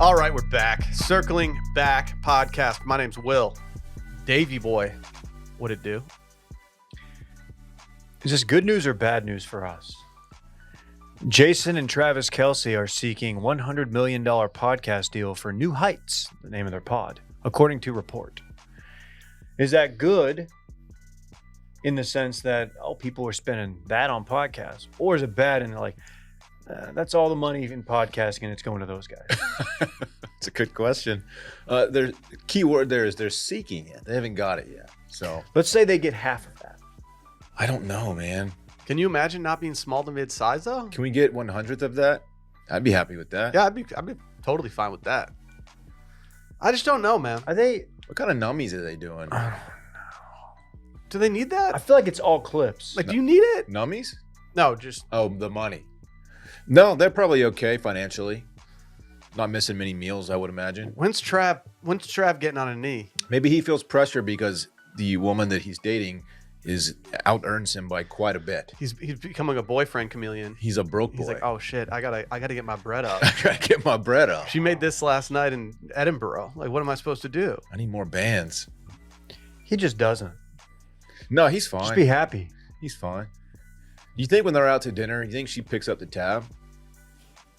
All right, we're back. Circling Back podcast. My name's Will. Davey boy, what'd it do? Is this good news or bad news for us? Jason and Travis Kelce are seeking $100 million podcast deal for New Heights, the name of their pod, according to report. Is that good in the sense that, people are spending that on podcasts? Or is it bad in like, that's all the money in podcasting and it's going to those guys? It's a good question. The key word there is they're seeking it. They haven't got it yet. So Let's say they get half of that. I don't know, man. Can you imagine not being small to mid-size though? Can we get 1/100th of that? I'd be happy with that. Yeah, I'd be totally fine with that. I just don't know, man. Are they? What kind of nummies are they doing? Do they need that? I feel like it's all clips. Like, do you need it? Nummies? No, just Oh, the money. No, they're probably okay financially. Not missing many meals, I would imagine. when's Trav getting on a knee? Maybe he feels pressure because the woman that he's dating out-earns him by quite a bit. He's becoming a boyfriend chameleon. He's a broke boy. He's like, oh shit, I gotta get my bread up. I try to get my bread up. She made this last night in Edinburgh. Like, what am I supposed to do? I need more bands. He just doesn't. No, he's fine. Just be happy. He's fine. You think when they're out to dinner, you think she picks up the tab?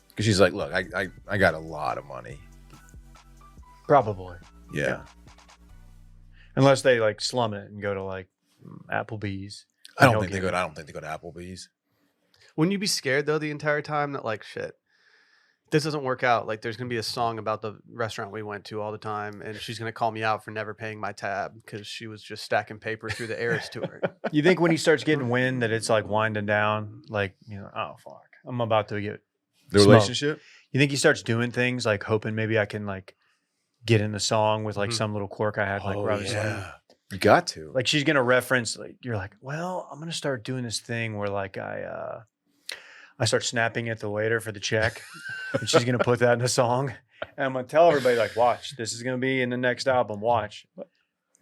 Because she's like, look, I got a lot of money. Probably. Yeah. Unless they like slum it and go to like Applebee's. I don't think they go to Applebee's. Wouldn't you be scared though the entire time that like shit, this doesn't work out? Like there's gonna be a song about the restaurant we went to all the time, and she's gonna call me out for never paying my tab because she was just stacking paper through the Eras tour. You think when he starts getting wind that it's like winding down, like, oh fuck, I'm about to get The smoked. relationship? You think he starts doing things like hoping maybe I can like get in the song with like some little quirk I had, like where I was like, You got to. like she's gonna reference, like you're like, well, I'm gonna start doing this thing where like I start snapping at the waiter for the check, and she's gonna put that in the song, and I'm gonna tell everybody like, watch, this is gonna be in the next album. Watch.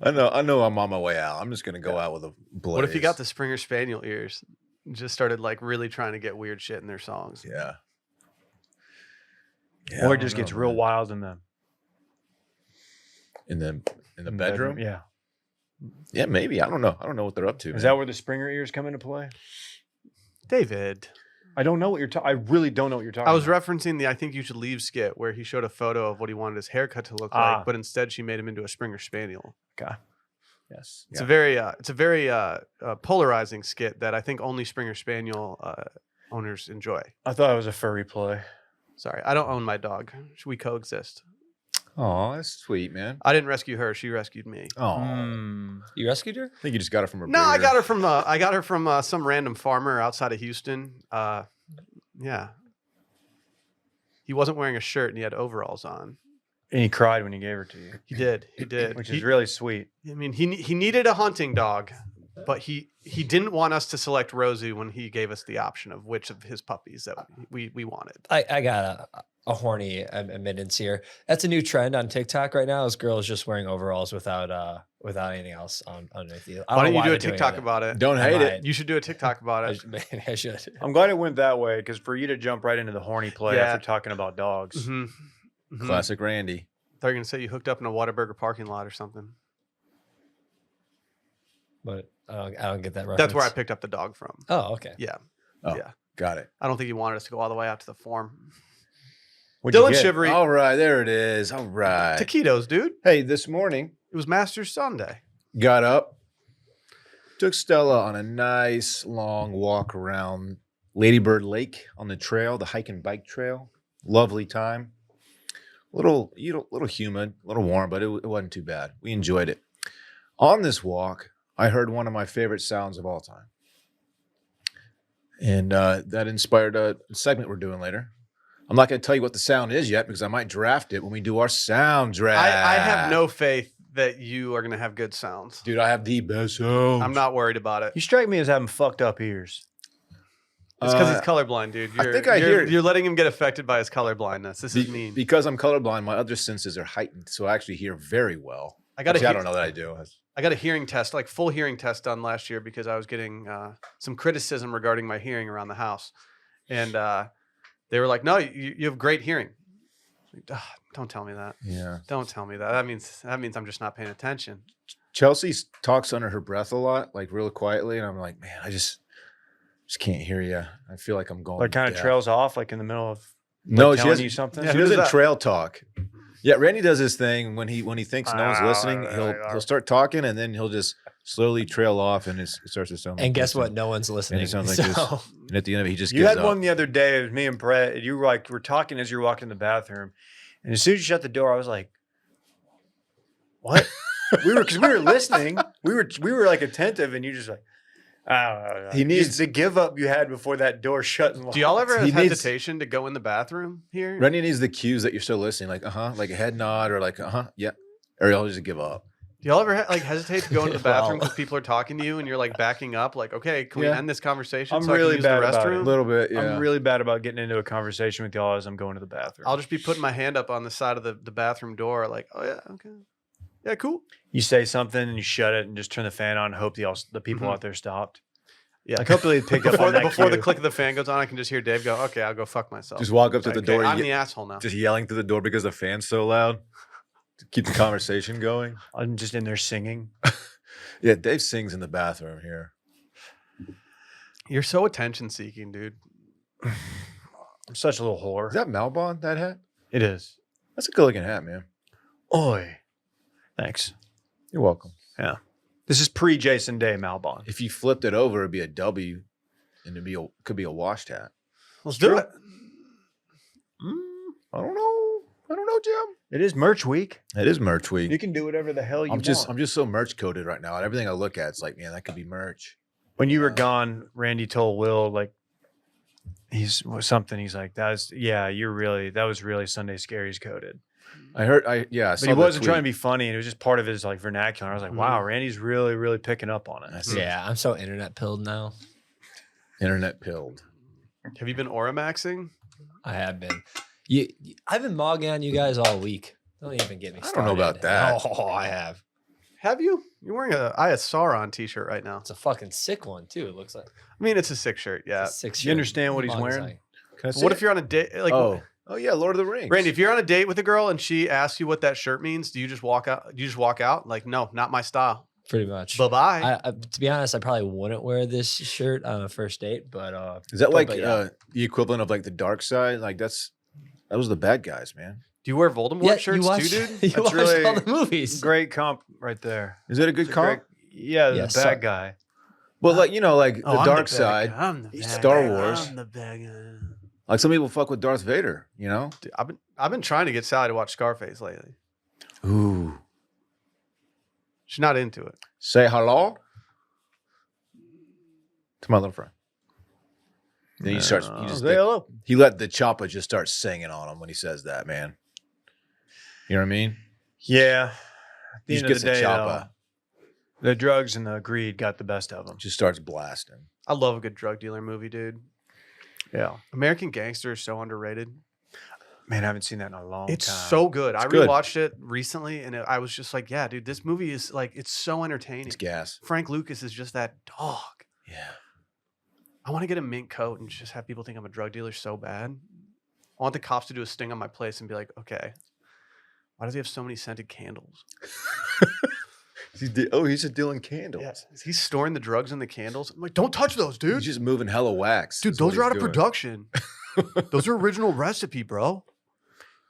I know I'm on my way out. I'm just gonna go out with a blaze. What if you got the Springer Spaniel ears and just started like really trying to get weird shit in their songs? Yeah. Or it just gets real wild in them. In the bedroom? Yeah. Yeah, maybe. I don't know. I don't know what they're up to. Is that where the Springer ears come into play? David, I don't know what you're talking. I really don't know what you're talking I was about. referencing the I Think You Should Leave skit where he showed a photo of what he wanted his haircut to look like, but instead she made him into a Springer Spaniel. Okay. Yes. It's a very polarizing skit that I think only Springer Spaniel owners enjoy. I thought it was a furry play. Sorry, I don't own my dog. We coexist. Oh, that's sweet, man. I didn't rescue her; she rescued me. Oh, You rescued her? I think you just got her from a No, I breeder. got her from some random farmer outside of Houston. Yeah, he wasn't wearing a shirt and he had overalls on. And he cried when he gave her to you. He did, Which is really sweet. I mean, he needed a hunting dog, but he didn't want us to select Rosie when he gave us the option of which of his puppies that we wanted. I got a horny admittance here. That's a new trend on TikTok right now. Is girls just wearing overalls without anything else underneath you. Why don't you do a TikTok about it? Don't hate it. You should do a TikTok about it. I should. I'm glad it went that way, because for you to jump right into the horny play Yeah. after talking about dogs. Mm-hmm. Mm-hmm. Classic Randy. They're gonna say you hooked up in a Whataburger parking lot or something. But I don't get that reference. That's where I picked up the dog from. Oh, okay. Yeah. Oh, Yeah. got it. I don't think he wanted us to go all the way out to the farm. What'd you Dylan get? Shivery. All right, there it is. All right. Taquitos, dude. Hey, this morning, It was Masters Sunday. got up, took Stella on a nice long walk around Ladybird Lake on the trail, the hike and bike trail. Lovely time. Little humid, a little warm, but it wasn't too bad. We enjoyed it. On this walk, I heard one of my favorite sounds of all time. And that inspired a segment we're doing later. I'm not going to tell you what the sound is yet because I might draft it when we do our sound draft. I have no faith that you are going to have good sounds. Dude, I have the best sounds. I'm not worried about it. You strike me as having fucked up ears. It's because he's colorblind, dude. You're letting him get affected by his colorblindness. This is mean. Because I'm colorblind, my other senses are heightened, so I actually hear very well. I don't know that I do. I got a hearing test, like full hearing test done last year because I was getting some criticism regarding my hearing around the house. And they were like, no, you have great hearing. Like, don't tell me that. Yeah. Don't tell me that. That means I'm just not paying attention. Chelsea talks under her breath a lot, like real quietly, and I'm like, man, I just can't hear you. I feel like I'm going. Like kind of deaf. trails off, like in the middle of No, like she telling doesn't. you something. Yeah, She who does doesn't that? trail talk. Yeah, Randy does his thing when he thinks no one's listening. He'll start talking, and then he'll just slowly trail off, and it starts to sound. And like guess this, what? No one's listening. And it sounds like this. So- And at the end of it, he just You gives had up. one the other day. It was me and Brett. You were like, we're talking as you're walking in the bathroom, and as soon as you shut the door, I was like, "What?" because we were listening. We were like attentive, and you just like, I don't know. He needs- Just the give up you had before that door shut. And Do y'all ever have He needs- hesitation to go in the bathroom here? Randy needs the cues that you're still listening, like like a head nod or like yeah, or he'll just give up. Do y'all ever hesitate to go into the Well- bathroom because people are talking to you and you're like backing up? Like, okay, can we Yeah. end this conversation? I'm so I really can use the bad about it. A restroom? little bit, yeah. I'm really bad about getting into a conversation with y'all as I'm going to the bathroom. I'll just be putting my hand up on the side of the bathroom door, like, oh yeah, okay, yeah, cool. You say something and you shut it and just turn the fan on and hope the people Mhm. out there stopped. Yeah, Like hopefully they picked up before, on that before the cue. click of the fan goes on, I can just hear Dave go, okay, I'll go fuck myself. Just walk up to the Okay, door, I'm the asshole now. just yelling through the door because the fan's so loud to keep the conversation going. I'm just in there singing. Yeah, Dave sings in the bathroom here. You're so attention seeking, dude. I'm such a little whore. Is that Malbon, that hat? It is. That's a good looking hat, man. Oi. Thanks. You're welcome. This is pre Jason Day Malbon. If you flipped it over, it'd be a W, and could be a washed hat. Let's do it. I don't know, Jim. It is merch week. It is merch week. You can do whatever the hell you I'm want. just so merch coded right now. And everything I look at, it's like, man, that could be merch. When you were gone, Randy told Will like he's like that was really Sunday Scaries coded. I heard, I But saw he the wasn't trying to tweet. be funny, and it was just part of his like vernacular. I was like, wow, Randy's really, really picking up on it. That's yeah, I'm so internet pilled now. internet pilled. Have you been Oramaxing? I have been. I've been mogging on you guys all week. Don't even get me I started. don't know about that. Oh, I have. Have you? You're wearing I a Sauron t-shirt right now. It's a fucking sick one too. It looks like. I mean, it's a sick shirt, yeah. It's a sick You understand what he's Mog is wearing? like- Can I But see what it? if you're on a date? Like, Oh yeah, Lord of the Rings. Randy, if you're on a date with a girl and she asks you what that shirt means, do you just walk out? Do you just walk out? Like, no, not my style. Pretty much. Bye bye. To be honest, I probably wouldn't wear this shirt on a first date, but is that like yeah. the equivalent of like the dark side? Like that was the bad guys, man. Do you wear Voldemort yeah, shirts you watch, too, dude? you That's watched really all the movies. Great comp right there. Is that a good It's a comp? great- yeah, the Yeah, bad so- guy. Well, like like Oh, the I'm dark bad side. guy. I'm the bad Star guy. Wars. I'm the bad guy. Like some people fuck with Darth Vader. Dude, I've been trying to get Sally to watch Scarface lately. Ooh. She's not into it. Say hello to my little friend. Then he starts. Say hello. He let the choppa just start singing on him when he says that, man. You know what I mean? Yeah. At the He end just of gets the a day, choppa. the drugs and the greed got the best of him. Just starts blasting. I love a good drug dealer movie, dude. Yeah. American Gangster is so underrated. Man, I haven't seen that in a long It's time. so good. I good. rewatched it recently, and I was just like, yeah, dude, this movie is like, it's so entertaining. It's gas. Frank Lucas is just that dog. Yeah. I want to get a mint coat and just have people think I'm a drug dealer so bad. I want the cops to do a sting on my place and be like, okay, why does he have so many scented candles? He's just dealing candles. Yes. Is he storing the drugs in the candles? I'm like, don't touch those, dude. He's just moving hella wax. Dude, is what those are he's out of doing. production. Those are original recipe, bro.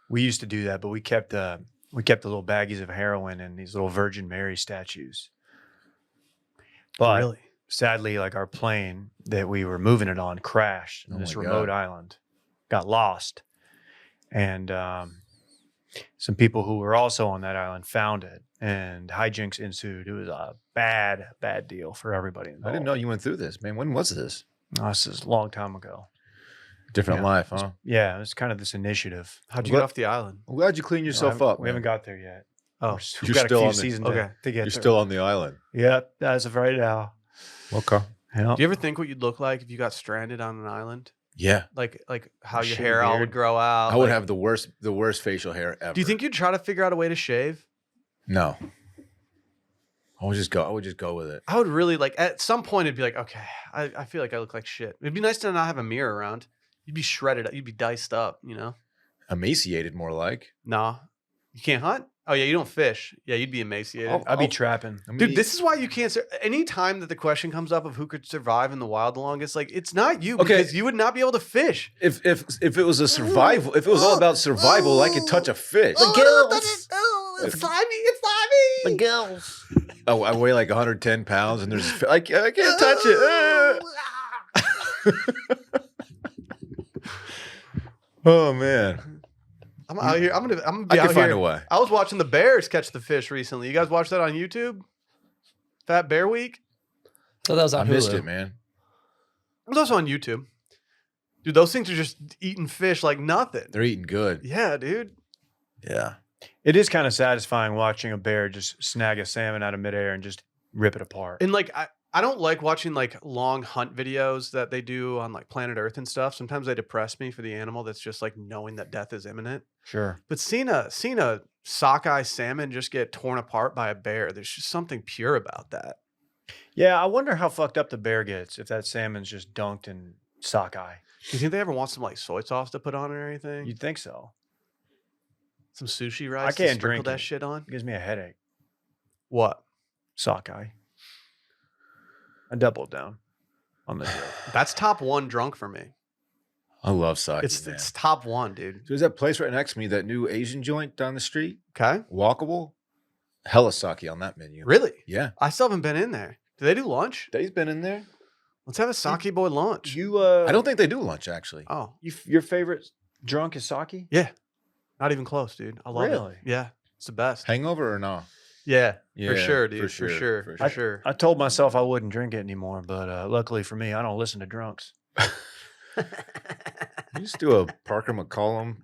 We used to do that, but we kept the little baggies of heroin and these little Virgin Mary statues. But Really? sadly, like our plane that we were moving it on crashed on Oh this my remote God. island, got lost, and some people who were also on that island found it, and hijinks ensued. It was a bad deal for everybody involved. I didn't know you went through this, man. When was this? Oh, this is a long time ago. Different Yeah. life, huh? Yeah, it was kind of this initiative. How'd you What- get off the island? I'm glad you cleaned yourself up. We haven't man. got there yet. Oh, We've You're got still a few on the- seasons okay. to get You're there. still on the island. Yep, as of right now. Okay. Yep. Do you ever think what you'd look like if you got stranded on an island? Yeah. Like how your Shave hair all beard. would grow out. I would like- have the worst facial hair ever. Do you think you'd try to figure out a way to shave? No. I would just go with it. I would really like at some point it'd be like, okay, I feel like I look like shit. It'd be nice to not have a mirror around. You'd be shredded up. You'd be diced up, you know? Emaciated, more like. Nah, you can't hunt. Oh yeah, you don't fish. Yeah, you'd be emaciated. I'd be trapping. Dude, this is why you can't. Any time that the question comes up of who could survive in the wild the longest, like it's not you because you would not be able to fish. If it was a survival, if it was all about survival, I could touch a fish. It's slimy. It's slimy. The gills. Oh, I weigh like 110 pounds, and there's I can't touch it. Oh man, I'm out here. I'm gonna I be out can find here. a way. I was watching the bears catch the fish recently. You guys watch that on YouTube? Fat Bear Week. So that was on I missed Hulu. it, man. It was also on YouTube. Dude, those things are just eating fish like nothing. They're eating good. Yeah, dude. Yeah. It is kind of satisfying watching a bear just snag a salmon out of midair and just rip it apart. And like I don't like watching like long hunt videos that they do on like Planet Earth and stuff. Sometimes they depress me for the animal that's just like knowing that death is imminent. Sure. But seeing a sockeye salmon just get torn apart by a bear, there's just something pure about that. Yeah, I wonder how fucked up the bear gets if that salmon's just dunked in sockeye. Do you think they ever want some like soy sauce to put on it or anything? You'd think so. Some sushi rice? I can't to sprinkle drink that it. shit on. It gives me a headache. What? Sockeye. I doubled down on the joke. That's top one drunk for me. I love sake. It's top one, dude. There's that place right next to me, that new Asian joint down the street, Okay. walkable. Hella sake on that menu. Really? Yeah. I still haven't been in there. Do they do lunch? Dave's been in there. Let's have a sake boy lunch. I don't think they do lunch, actually. Oh, Your favorite drunk is sake? yeah. Not even close, dude. I love Really? it. Yeah. It's the best. Hangover or no? Yeah. Yeah, For sure, dude. for For sure, sure. for For sure. I told myself I wouldn't drink it anymore, but luckily for me, I don't listen to drunks. You just do a Parker McCollum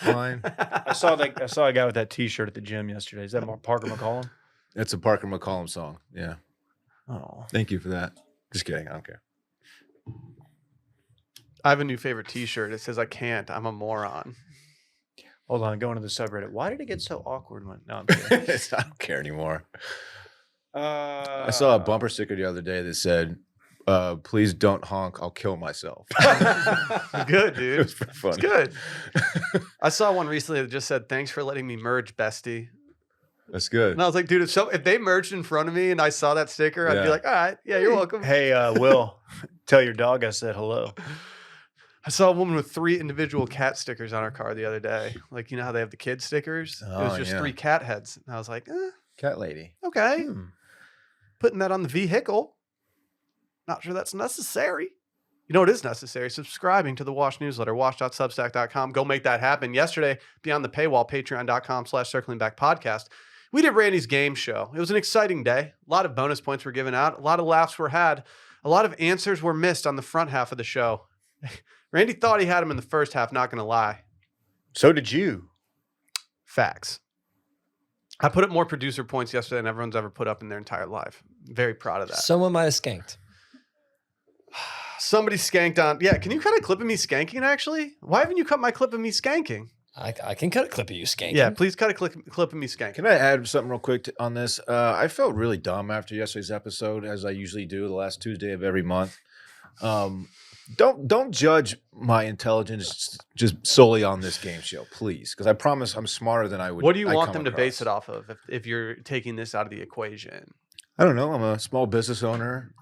line. I saw a guy with that T-shirt at the gym yesterday. Is that Parker McCollum? That's a Parker McCollum song. Yeah. Oh, Thank you for that. Just kidding. I don't care. I have a new favorite t-shirt. It says, I can't. I'm a moron. hold on. Going to the subreddit. Why did it get so awkward? No, I'm kidding. I don't care anymore. I saw a bumper sticker the other day that said, please don't honk. I'll kill myself. Good, It dude. was pretty funny. It's good. I saw one recently that just said, thanks for letting me merge, bestie. That's good. And I was like, dude, if they merged in front of me and I saw that sticker, I'd be Yeah. like, all right, yeah, you're welcome. Hey, Will, tell your dog I said hello. I saw a woman with 3 individual cat stickers on her car the other day. Like, you know how they have the kid stickers? It was Oh, just yeah. 3 cat heads. And I was like, Cat lady. okay. Hmm. Putting that on the vehicle. Not sure that's necessary. You know what is necessary? Subscribing to the Wash newsletter, wash.substack.com. Go make that happen. Yesterday, beyond the paywall, patreon.com/circlingbackpodcast. We did Randy's game show. It was an exciting day. A lot of bonus points were given out. A lot of laughs were had. A lot of answers were missed on the front half of the show. Randy thought he had him in the first half, not going to lie. So did you. Facts. I put up more producer points yesterday than everyone's ever put up in their entire life. Very proud of that. Someone might have skanked. Somebody skanked on. Yeah, can you cut a clip of me skanking, actually? Why haven't you cut my clip of me skanking? I can cut a clip of you skanking. Yeah, please cut a clip of me skanking. Can I add something real quick on this? I felt really dumb after yesterday's episode, as I usually do the last Tuesday of every month. Don't judge my intelligence just solely on this game show, please, because I promise I'm smarter than I would. What do you I want come them to base across. it off of if you're taking this out of the equation? I don't know. I'm a small business owner.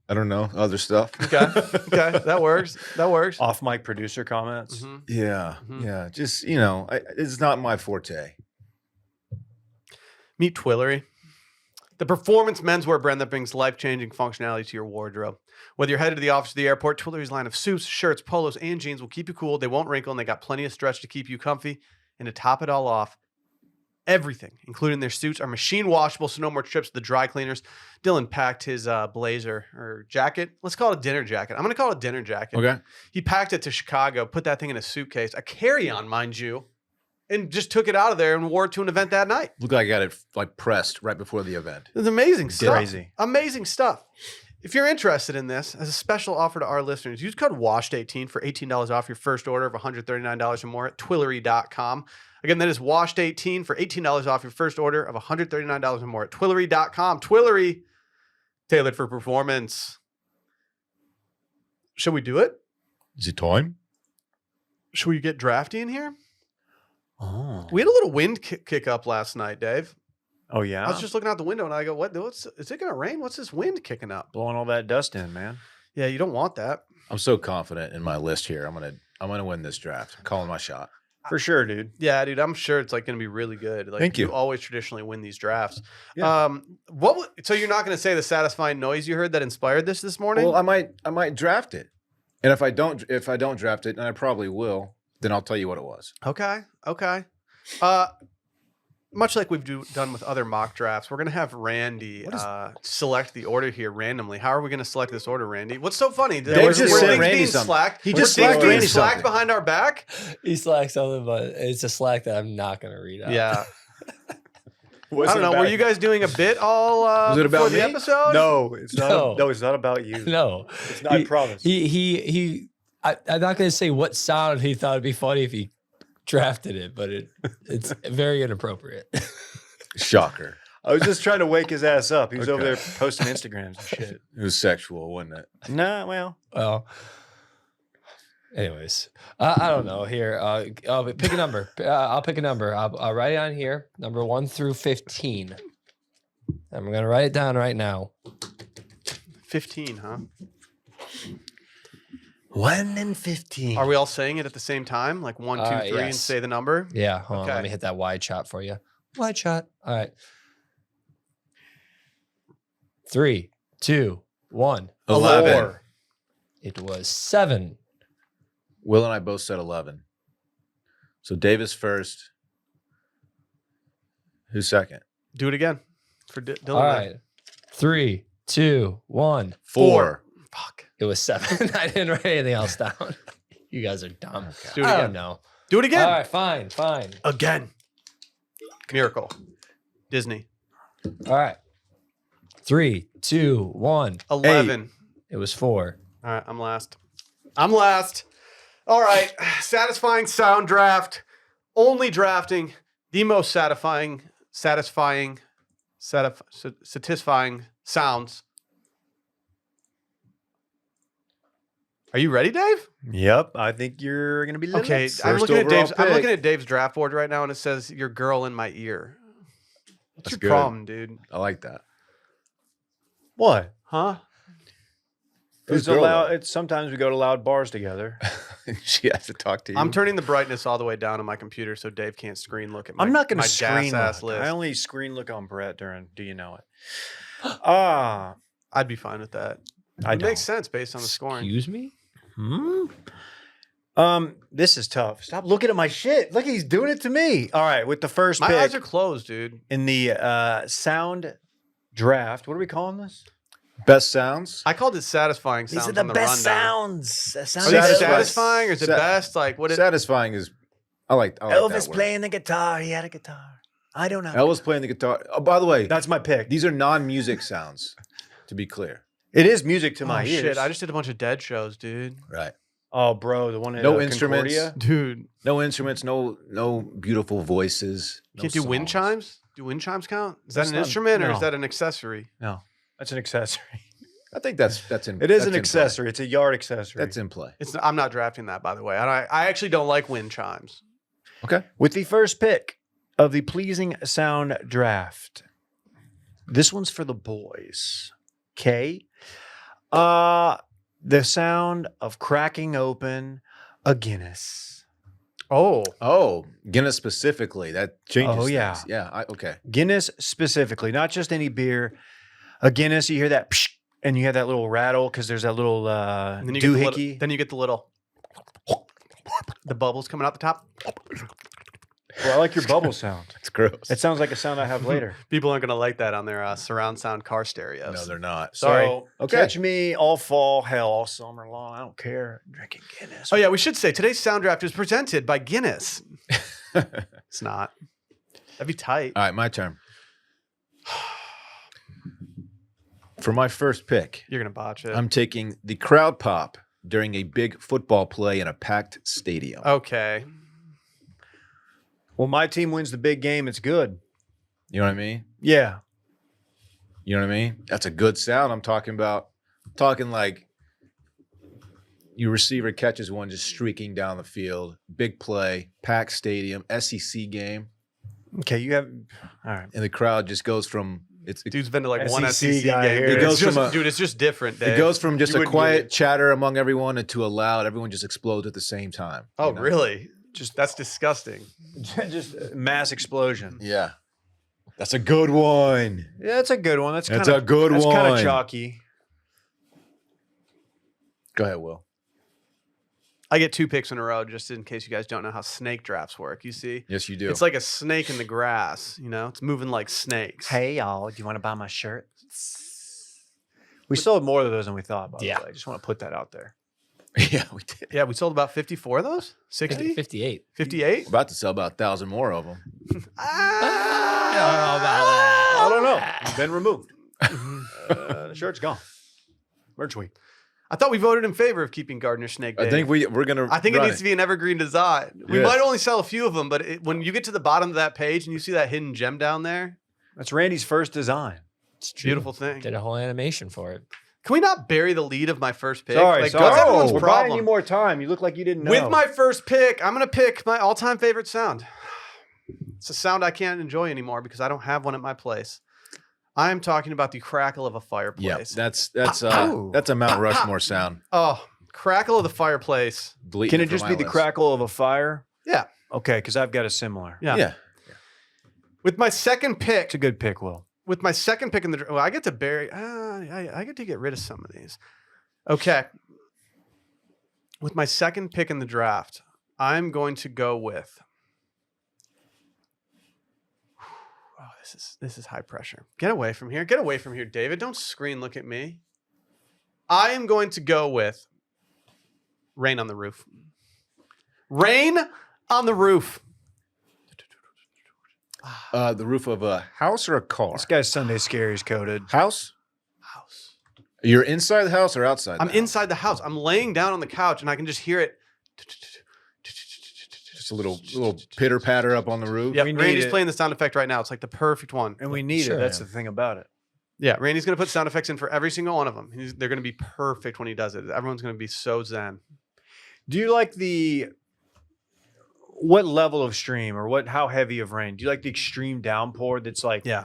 I don't know, other stuff. Okay, okay, that works. That works. Off mic producer comments. Mhm. Yeah, Mhm. yeah. Just it's not my forte. Meet Twillery, the performance menswear brand that brings life-changing functionality to your wardrobe. Whether you're headed to the office or the airport, Twillery's line of suits, shirts, polos, and jeans will keep you cool. They won't wrinkle, and they got plenty of stretch to keep you comfy. And to top it all off, everything, including their suits, are machine washable, so no more trips to the dry cleaners. Dylan packed his blazer or jacket. Let's call it a dinner jacket. I'm going to call it a dinner jacket. Okay. He packed it to Chicago, put that thing in a suitcase, a carry-on, mind you, and just took it out of there and wore it to an event that night. Looked like I got it like pressed right before the event. It was amazing stuff. Crazy. Amazing stuff. If you're interested in this, as a special offer to our listeners, use code WASHED18 for $18 off your first order of $139 or more at Twillery.com. Again, that is WASHED18 for $18 off your first order of $139 or more at Twillery.com. Twillery, tailored for performance. Should we do it? Is it time? Should we get drafty in here? Oh. We had a little wind kick up last night, Dave. Oh yeah. I was just looking out the window and I go, What's is it going to rain? What's this wind kicking up? blowing all that dust in, man. Yeah, you don't want that. I'm so confident in my list here. I'm gonna win this draft. I'm calling my shot. For sure, dude. Yeah, dude, I'm sure it's like going to be really good. Like Thank you. always traditionally win these drafts. Yeah. So you're not going to say the satisfying noise you heard that inspired this morning? Well, I might draft it, and if I don't draft it, and I probably will, then I'll tell you what it was. Okay. Much like we've done with other mock drafts, we're going to have Randy select the order here randomly. How are we going to select this order, Randy? What's so funny? Dave just said things Randy being something. slacked. He Were just things slacked being Randy slacked something. behind our back? He slacked something, but it's a slack that I'm not going to read out. Yeah. Was I don't it know. about Were you guys doing a bit all Was it before about the me? episode? No, it's not. No. No, it's not about you. No. It's not. I promise. I'm not going to say what sound he thought it'd be funny if he drafted it, but it's very inappropriate. Shocker. I was just trying to wake his ass up. He was over Okay. there posting Instagrams and shit. It was sexual, wasn't it? Nah, well, Well, anyways, I don't know here. Pick a number. I'll pick a number. I'll write it on here, number 1 through 15. I'm going to write it down right now. 15, huh? 1 and 15. Are we all saying it at the same time? Like 1, 2, 3, and Yes. say the number? Yeah, hold on. Okay. Let me hit that wide shot for you. Wide shot. All right. 3, 2, 1. 11. 4. It was 7. Will and I both said 11. So Davis first. Who's second? Do it again for Dylan. All right. 3, 2, 1. 4. Fuck. It was 7. I didn't write anything else down. You guys are dumb. Do it I again. don't know. Do it again. All right, fine. Again. Miracle. Disney. All right. 3, 2, 1. 11. It was 4. All right, I'm last. All right, satisfying sound draft. Only drafting the most satisfying sounds. Are you ready, Dave? Yep, I think you're gonna be lit. Okay, I'm looking at Dave's draft board right now, and it says "Your girl in my ear." What's That's your good. problem, dude? I like that. What? Huh? Who's It's girl, allowed. though? It's sometimes we go to loud bars together. She has to talk to you. I'm turning the brightness all the way down on my computer so Dave can't screen look at my I'm not gonna my screen gas-ass look. list. I only screen look on Brett during. Do you know it? Ah, I'd be fine with that. I It don't. makes sense based on the scoring. Excuse me? This is tough. Stop looking at my shit. Look, he's doing it to me. All right, with the first My pick eyes are closed, dude. in the sound draft. What are we calling this? Best sounds. I called it satisfying These sounds are the on the best rundown. sounds. Are Sounds these Satisfying. satisfying or is it Sa- best? Like what? Satisfying is. I like Elvis that word. playing the guitar. He had a guitar. I don't know. Elvis playing the guitar. Oh, by the way, That's my pick. these are non-music sounds. To be clear, It is music to Oh, my ears. shit! I just did a bunch of Dead shows, dude. right? Oh, bro, the one at No instruments. Concordia? Dude, No instruments. No beautiful voices. No can't do wind songs. chimes. Do wind chimes count? Is that That's an not- instrument or no. is that an accessory? No, that's an accessory. I think that's in. It is that's an in accessory. It's a yard accessory. Play. That's in play. I'm not drafting that, by the way. I actually don't like wind chimes. Okay. With the first pick of the pleasing sound draft. This one's for the boys. Okay. The sound of cracking open a Guinness. Oh, Guinness specifically. That changes. Oh, yeah. things. Yeah. Okay. Guinness specifically, not just any beer. A Guinness, you hear that psh, and you have that little rattle because there's that little and then you get the little, doohickey. then you get the little the bubbles coming out the top. Well, I like your bubble sound. It's gross. It sounds like a sound I have later. People aren't gonna like that on their surround sound car stereos. no, they're not. Sorry. So, Okay. catch me all fall, hell, all summer long. I don't care. Drinking Guinness. Oh yeah, we should say today's sound draft is presented by Guinness. It's not. That'd be tight. All right, my turn. For my first pick, You're gonna botch it. I'm taking the crowd pop during a big football play in a packed stadium. Okay. Well, my team wins the big game. It's good. You know what I mean? Yeah. You know what I mean? That's a good sound. I'm talking about. Talking like Your receiver catches one just streaking down the field. Big play, packed stadium, SEC game, Okay, you have all right. and the crowd just goes from Dude's been to like one SEC SEC guy game. here. Dude, It goes from dude, it's just different, Dave. it goes from just You a wouldn't quiet get it. chatter among everyone to a loud. Everyone just explodes at the same time. Oh, you know? really? That's disgusting. Just mass explosion. Yeah, that's a good one. Yeah, that's a good one. That's That's kind a good That's kind of one. chalky. Go ahead, Will. I get 2 picks in a row just in case you guys don't know how snake drafts work. You see? Yes, you do. It's like a snake in the grass, you know? It's moving like snakes. Hey y'all, do you want to buy my shirt? We sold more of those than we thought. By Yeah. the way, I just want to put that out there. yeah, we did. Yeah, we sold about 54 of those? 60? 58. 58? We're about to sell about 1,000 more of them. I don't know. It's been removed. The shirt's gone. Merch week. I thought we voted in favor of keeping Gardner Snake Dave. I think we're gonna. I think it run needs to be an evergreen design. We Yes. might only sell a few of them, but when you get to the bottom of that page and you see that hidden gem down there, That's Randy's first design. It's true. beautiful thing. Did a whole animation for it. Can we not bury the lead of my first pick? Sorry, Like, sorry. what's everyone's We're buying problem? you more time. You look like you didn't know. With my first pick, I'm going to pick my all-time favorite sound. It's a sound I can't enjoy anymore because I don't have one at my place. I am talking about the crackle of a Yeah, fireplace. that's Ow. a Mount Rushmore sound. Oh, crackle of the fireplace. Deleting Can it from just my be the list. crackle of a fire? Yeah. Okay, because I've got a similar. Yeah. Yeah. With my second pick, It's a good pick, Will. with my second pick in the well, I get to bury. I get to get rid of some of these. Okay. With my second pick in the draft, I'm going to go with. Oh, this is high pressure. Get away from here. Get away from here, David. Don't screen look at me. I am going to go with Rain on the Roof. Rain on the Roof. The roof of a house or a car? This guy's Sunday Scaries coded. House? House. You're inside the house or outside? I'm the house? inside the house. I'm laying down on the couch and I can just hear it. Just a little pitter patter up on the roof. Yeah, We need Randy's it. playing the sound effect right now. It's like the perfect one. And we need Sure, it. That's man. the thing about it. Yeah, Randy's going to put sound effects in for every single one of them. They're going to be perfect when he does it. Everyone's going to be so zen. Do you like what level of stream or how heavy of rain? Do you like the extreme downpour that's like Yeah.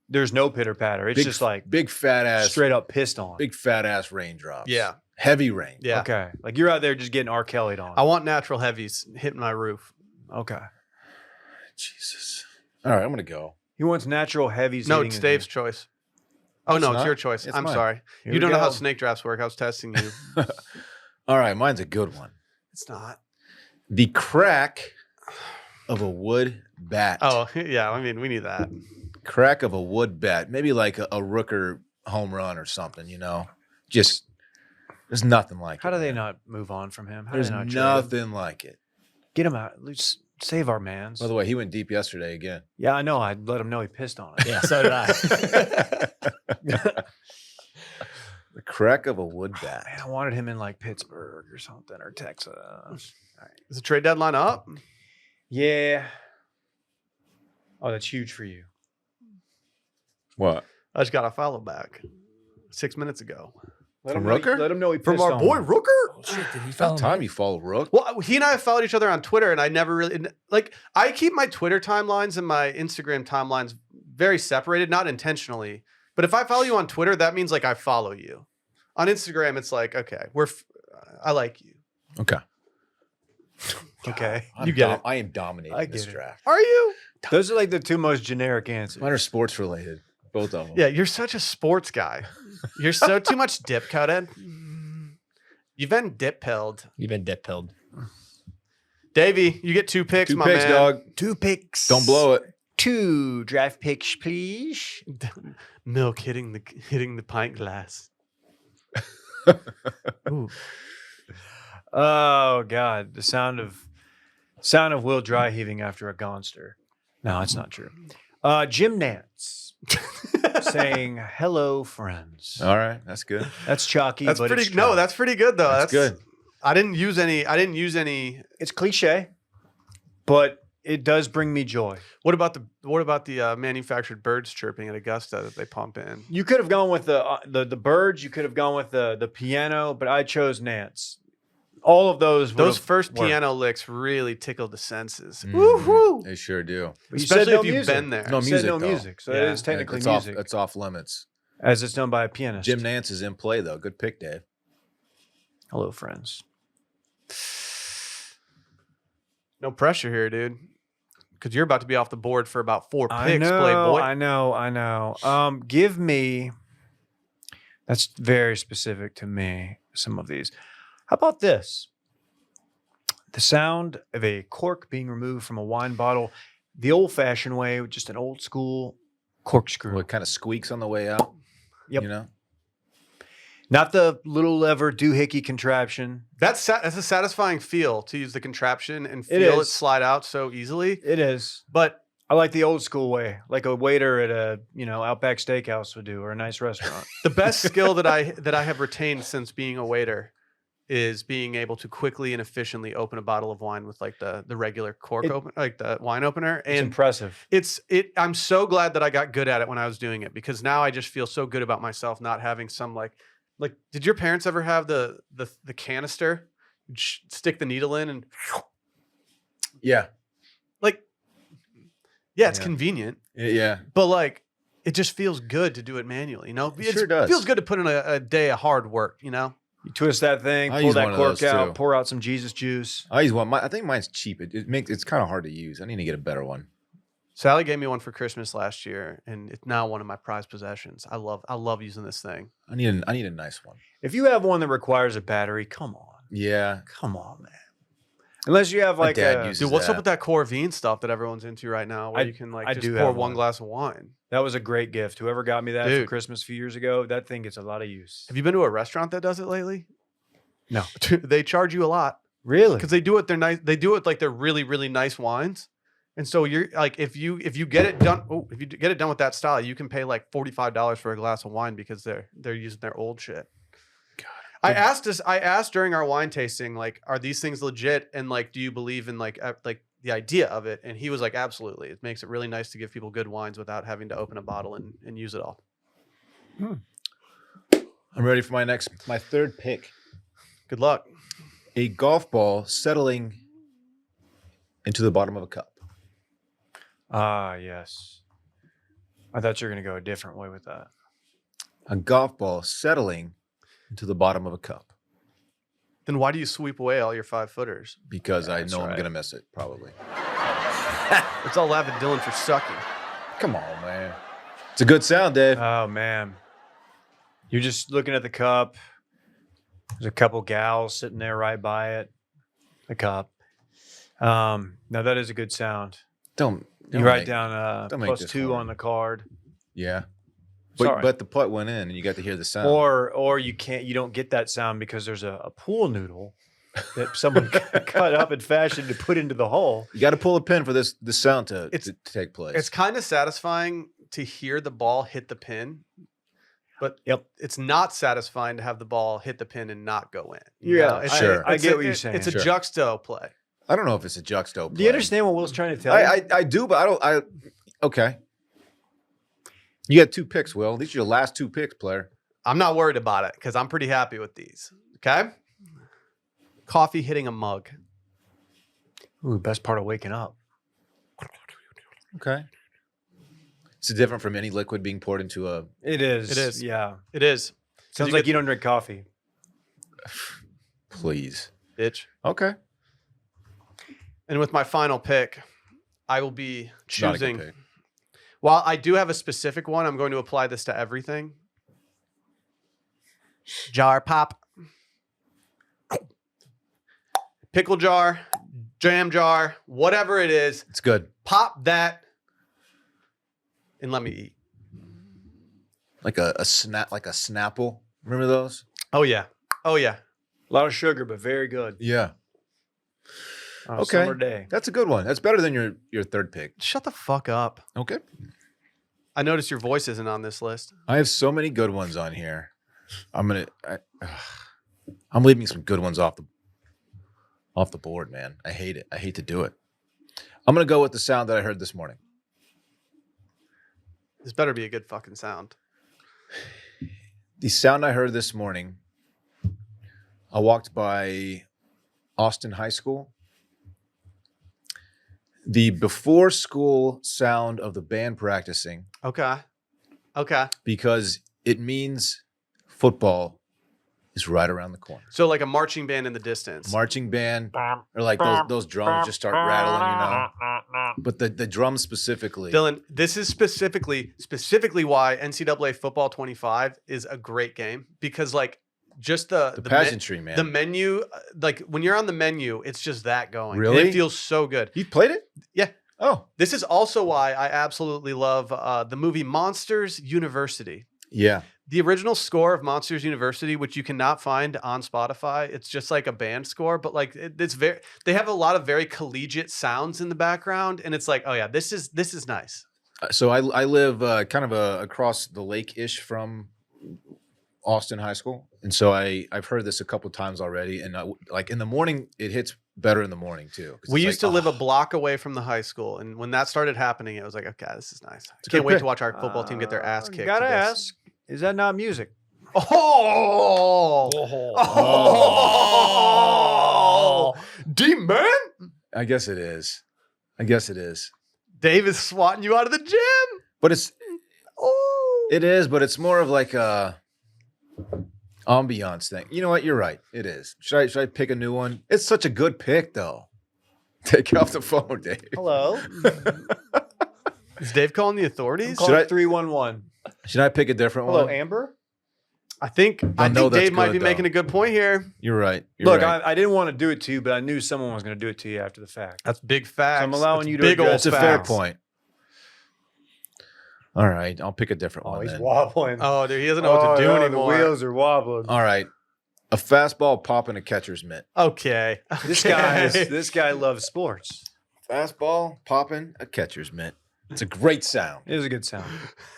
there's no pitter patter? It's just like big fat ass, straight up pissed on. big fat ass raindrops. Yeah. Heavy rain. Yeah. Okay. Like you're out there just getting R. Kelly'd on. I want natural heavies hitting my roof. Okay. Jesus. All right, I'm gonna go. He wants natural heavies. No, hitting it's his Dave's knee. choice. Oh, It's no, it's not. your choice. It's I'm mine. sorry. Here You we don't know how go. snake drafts work. I was testing you. All right, mine's a good one. It's not. The crack of a wood bat. Oh, yeah. I mean, we need that. Crack of a wood bat. Maybe like a Rooker home run or something, you know? Just, there's nothing like How it. do they man. not move on from him? How do There's they not trade him? nothing like it. Get him out. Let's save our mans. By the way, he went deep yesterday again. Yeah, I know. I let him know he pissed on it. Yeah, so did I. The crack of a wood Man, bat. I wanted him in like Pittsburgh or something or Texas. Is the trade deadline up? Yeah. Oh, that's huge for you. What? I just got a follow back 6 minutes ago. Let From him know, Rooker? let him know he From pissed our on boy him. Rooker? Oh, shit, did he About follow time me? you follow Rook. Well, he and I have followed each other on Twitter, and I never really like. I keep my Twitter timelines and my Instagram timelines very separated, not intentionally. But if I follow you on Twitter, that means like I follow you. On Instagram, it's like okay, I like you. Okay. Okay. I'm You get it. I am dominating I this get it. draft. Are you? Those are like the two most generic answers. Mine are sports related. Both of them. Yeah, you're such a sports guy. You're so too much dip coated. You've been dip pilled. You've been dip pilled. Davey, you get 2 picks, Two my picks, man. dog. 2 picks. Don't blow it. 2 draft picks, please. Milk hitting the pint glass. Ooh. Oh God, the sound of Will dry heaving after a gonster. No, it's not true. Jim Nance saying hello, friends. All right. That's good. That's chalky, That's but pretty. it's No, true. that's pretty good though. That's good. I didn't use any. It's cliche, but it does bring me joy. What about the manufactured birds chirping at Augusta that they pump in? You could have gone with the birds. You could have gone with the piano, but I chose Nance. all of those. Those would've first worked. piano licks really tickled the senses. Mhm. Woohoo! They sure do. But you said Especially no if you've music. been there. No You said music, no though. music, so Yeah. it is technically It's music, It's off limits. as it's done by a pianist. Jim Nance is in play though. Good pick, Dave. Hello, friends. No pressure here, dude. Because you're about to be off the board for about 4 picks, I know, Playboy. I know. Give me. That's very specific to me. Some of these. How about this? The sound of a cork being removed from a wine bottle, the old-fashioned way, with just an old school corkscrew. What kind of squeaks on the way out? Yep. You know. Not the little lever doohickey contraption. That's a satisfying feel to use the contraption and It feel it is. slide out so easily. It is. But I like the old school way, like a waiter at a Outback Steakhouse would do, or a nice restaurant. the best skill that I have retained since being a waiter is being able to quickly and efficiently open a bottle of wine with like the regular cork open, like the wine opener. It's And impressive. I'm so glad that I got good at it when I was doing it, because now I just feel so good about myself not having some like did your parents ever have the canister? Stick the needle in and Yeah. like yeah, it's Yeah. convenient, Yeah. but like it just feels good to do it manually, you know? It sure does. Feels good to put in a day of hard work, you know? You twist that thing, I pull use that one of cork those, out, too. pour out some Jesus juice. I use one. I think mine's cheap. It's kind of hard to use. I need to get a better one. Sally gave me one for Christmas last year, and it's now one of my prized possessions. I love using this thing. I need a nice one. If you have one that requires a battery, come on. Yeah. Come on, man. Unless you have My like dad a, uses Dude, what's up that. with that Corvine stuff that everyone's into right now, where I- you can like I just do pour have one one. glass of wine? that was a great gift. Whoever got me that for Dude. Christmas a few years ago, that thing gets a lot of use. Have you been to a restaurant that does it lately? No. They charge you a lot Really? because they do it. They're nice. They do it like they're really, really nice wines. And so you're like, if you get it done, if you get it done with that style, you can pay like $45 for a glass of wine because they're using their old shit. I asked during our wine tasting, like, are these things legit? And like, do you believe in like the idea of it? And he was like, absolutely. It makes it really nice to give people good wines without having to open a bottle and use it all. I'm ready for my third pick. Good luck. A golf ball settling into the bottom of a cup. Ah, yes. I thought you were going to go a different way with that. A golf ball settling into the bottom of a cup. Then why do you sweep away all your 5-footers? Because I that's know I'm right. going to miss it, probably. It's all laughing Dylan for sucking. Come on, man. It's a good sound, Dave. Oh, man. You're just looking at the cup. There's a couple gals sitting there right by it. The cup. Now, that is a good sound. Don't You write make- down don't make plus this 2 hard. on the card. Yeah. Sorry. But the putt went in and you got to hear the sound. Or you don't get that sound because there's a pool noodle that someone cut up and fashioned to put into the hole. You got to pull a pin for this sound to take place. It's kind of satisfying to hear the ball hit the pin, but Yep. it's not satisfying to have the ball hit the pin and not go in. Yeah, know? It's- sure. I it's get a- what you're saying. It's a Sure. juxto play. I don't know if it's a juxto play. Do you understand what Will's trying to tell you? I do, but okay. You got 2 picks, Will. These are your last 2 picks, player. I'm not worried about it because I'm pretty happy with these. Okay. Coffee hitting a mug. Ooh, best part of waking up. Okay. It's different from any liquid being poured into a. It is. It is. Yeah. It is. Sounds you like get- you don't drink coffee. Please. Bitch. Okay. And with my final pick, I will be Not a good choosing. pick. While I do have a specific one, I'm going to apply this to everything. Jar pop. Pickle jar, jam jar, whatever it is, It's good. pop that and let me eat. Like a Snapple. Remember those? Oh yeah. Oh yeah. A lot of sugar, but very good. Yeah. On a Okay. summer day. That's a good one. That's better than your third pick. Shut the fuck up. Okay. I noticed your voice isn't on this list. I have so many good ones on here. I'm leaving some good ones off the board, man. I hate it. I hate to do it. I'm gonna go with the sound that I heard this morning. This better be a good fucking sound. The sound I heard this morning. I walked by Austin High School. The before school sound of the band practicing, Okay. Okay. because it means football is right around the corner. So like a marching band in the distance. Marching band, or like those drums just start rattling, you know. But the drums specifically. Dylan, this is specifically why NCAA Football 25 is a great game, because like just the pageantry, man. The menu, like when you're on the menu, it's just that going. Really? And it feels so good. You played it? Yeah. Oh. This is also why I absolutely love the movie Monsters University. Yeah. The original score of Monsters University, which you cannot find on Spotify, it's just like a band score, but like it's very. They have a lot of very collegiate sounds in the background, and it's like, oh yeah, this is nice. So I live kind of across the lake-ish from Austin High School, and so I've heard this a couple times already, and like in the morning it hits better in the morning too. We used to live a block away from the high school, and when that started happening, it was like, okay, this is nice. I can't wait to watch our football team get their ass kicked. Gotta ask, is that not music? Oh, D-man. I guess it is. I guess it is. Dave is swatting you out of the gym. But it It is, but it's more of like a ambiance thing. You know what? You're right. It is. Should I pick a new one? It's such a good pick, though. Take it off the phone, Dave. Hello. Is Dave calling the authorities? Call it 311. Should I pick a different Hello, one? Amber. I think that's Dave might good, be though. making a good point here. You're right. Look, right. I didn't want to do it to you, but I knew someone was going to do it to you after the fact. That's big facts. So I'm allowing That's you to big old address It's a facts. fair point. All right, I'll pick a different Oh, one. he's Then. wobbling. Oh, dude, he doesn't know what to do no, anymore. The wheels are wobbling. All right, a fastball popping a catcher's mitt. Okay. This guy loves sports. Fastball popping a catcher's mitt. It's a great sound. It is a good sound.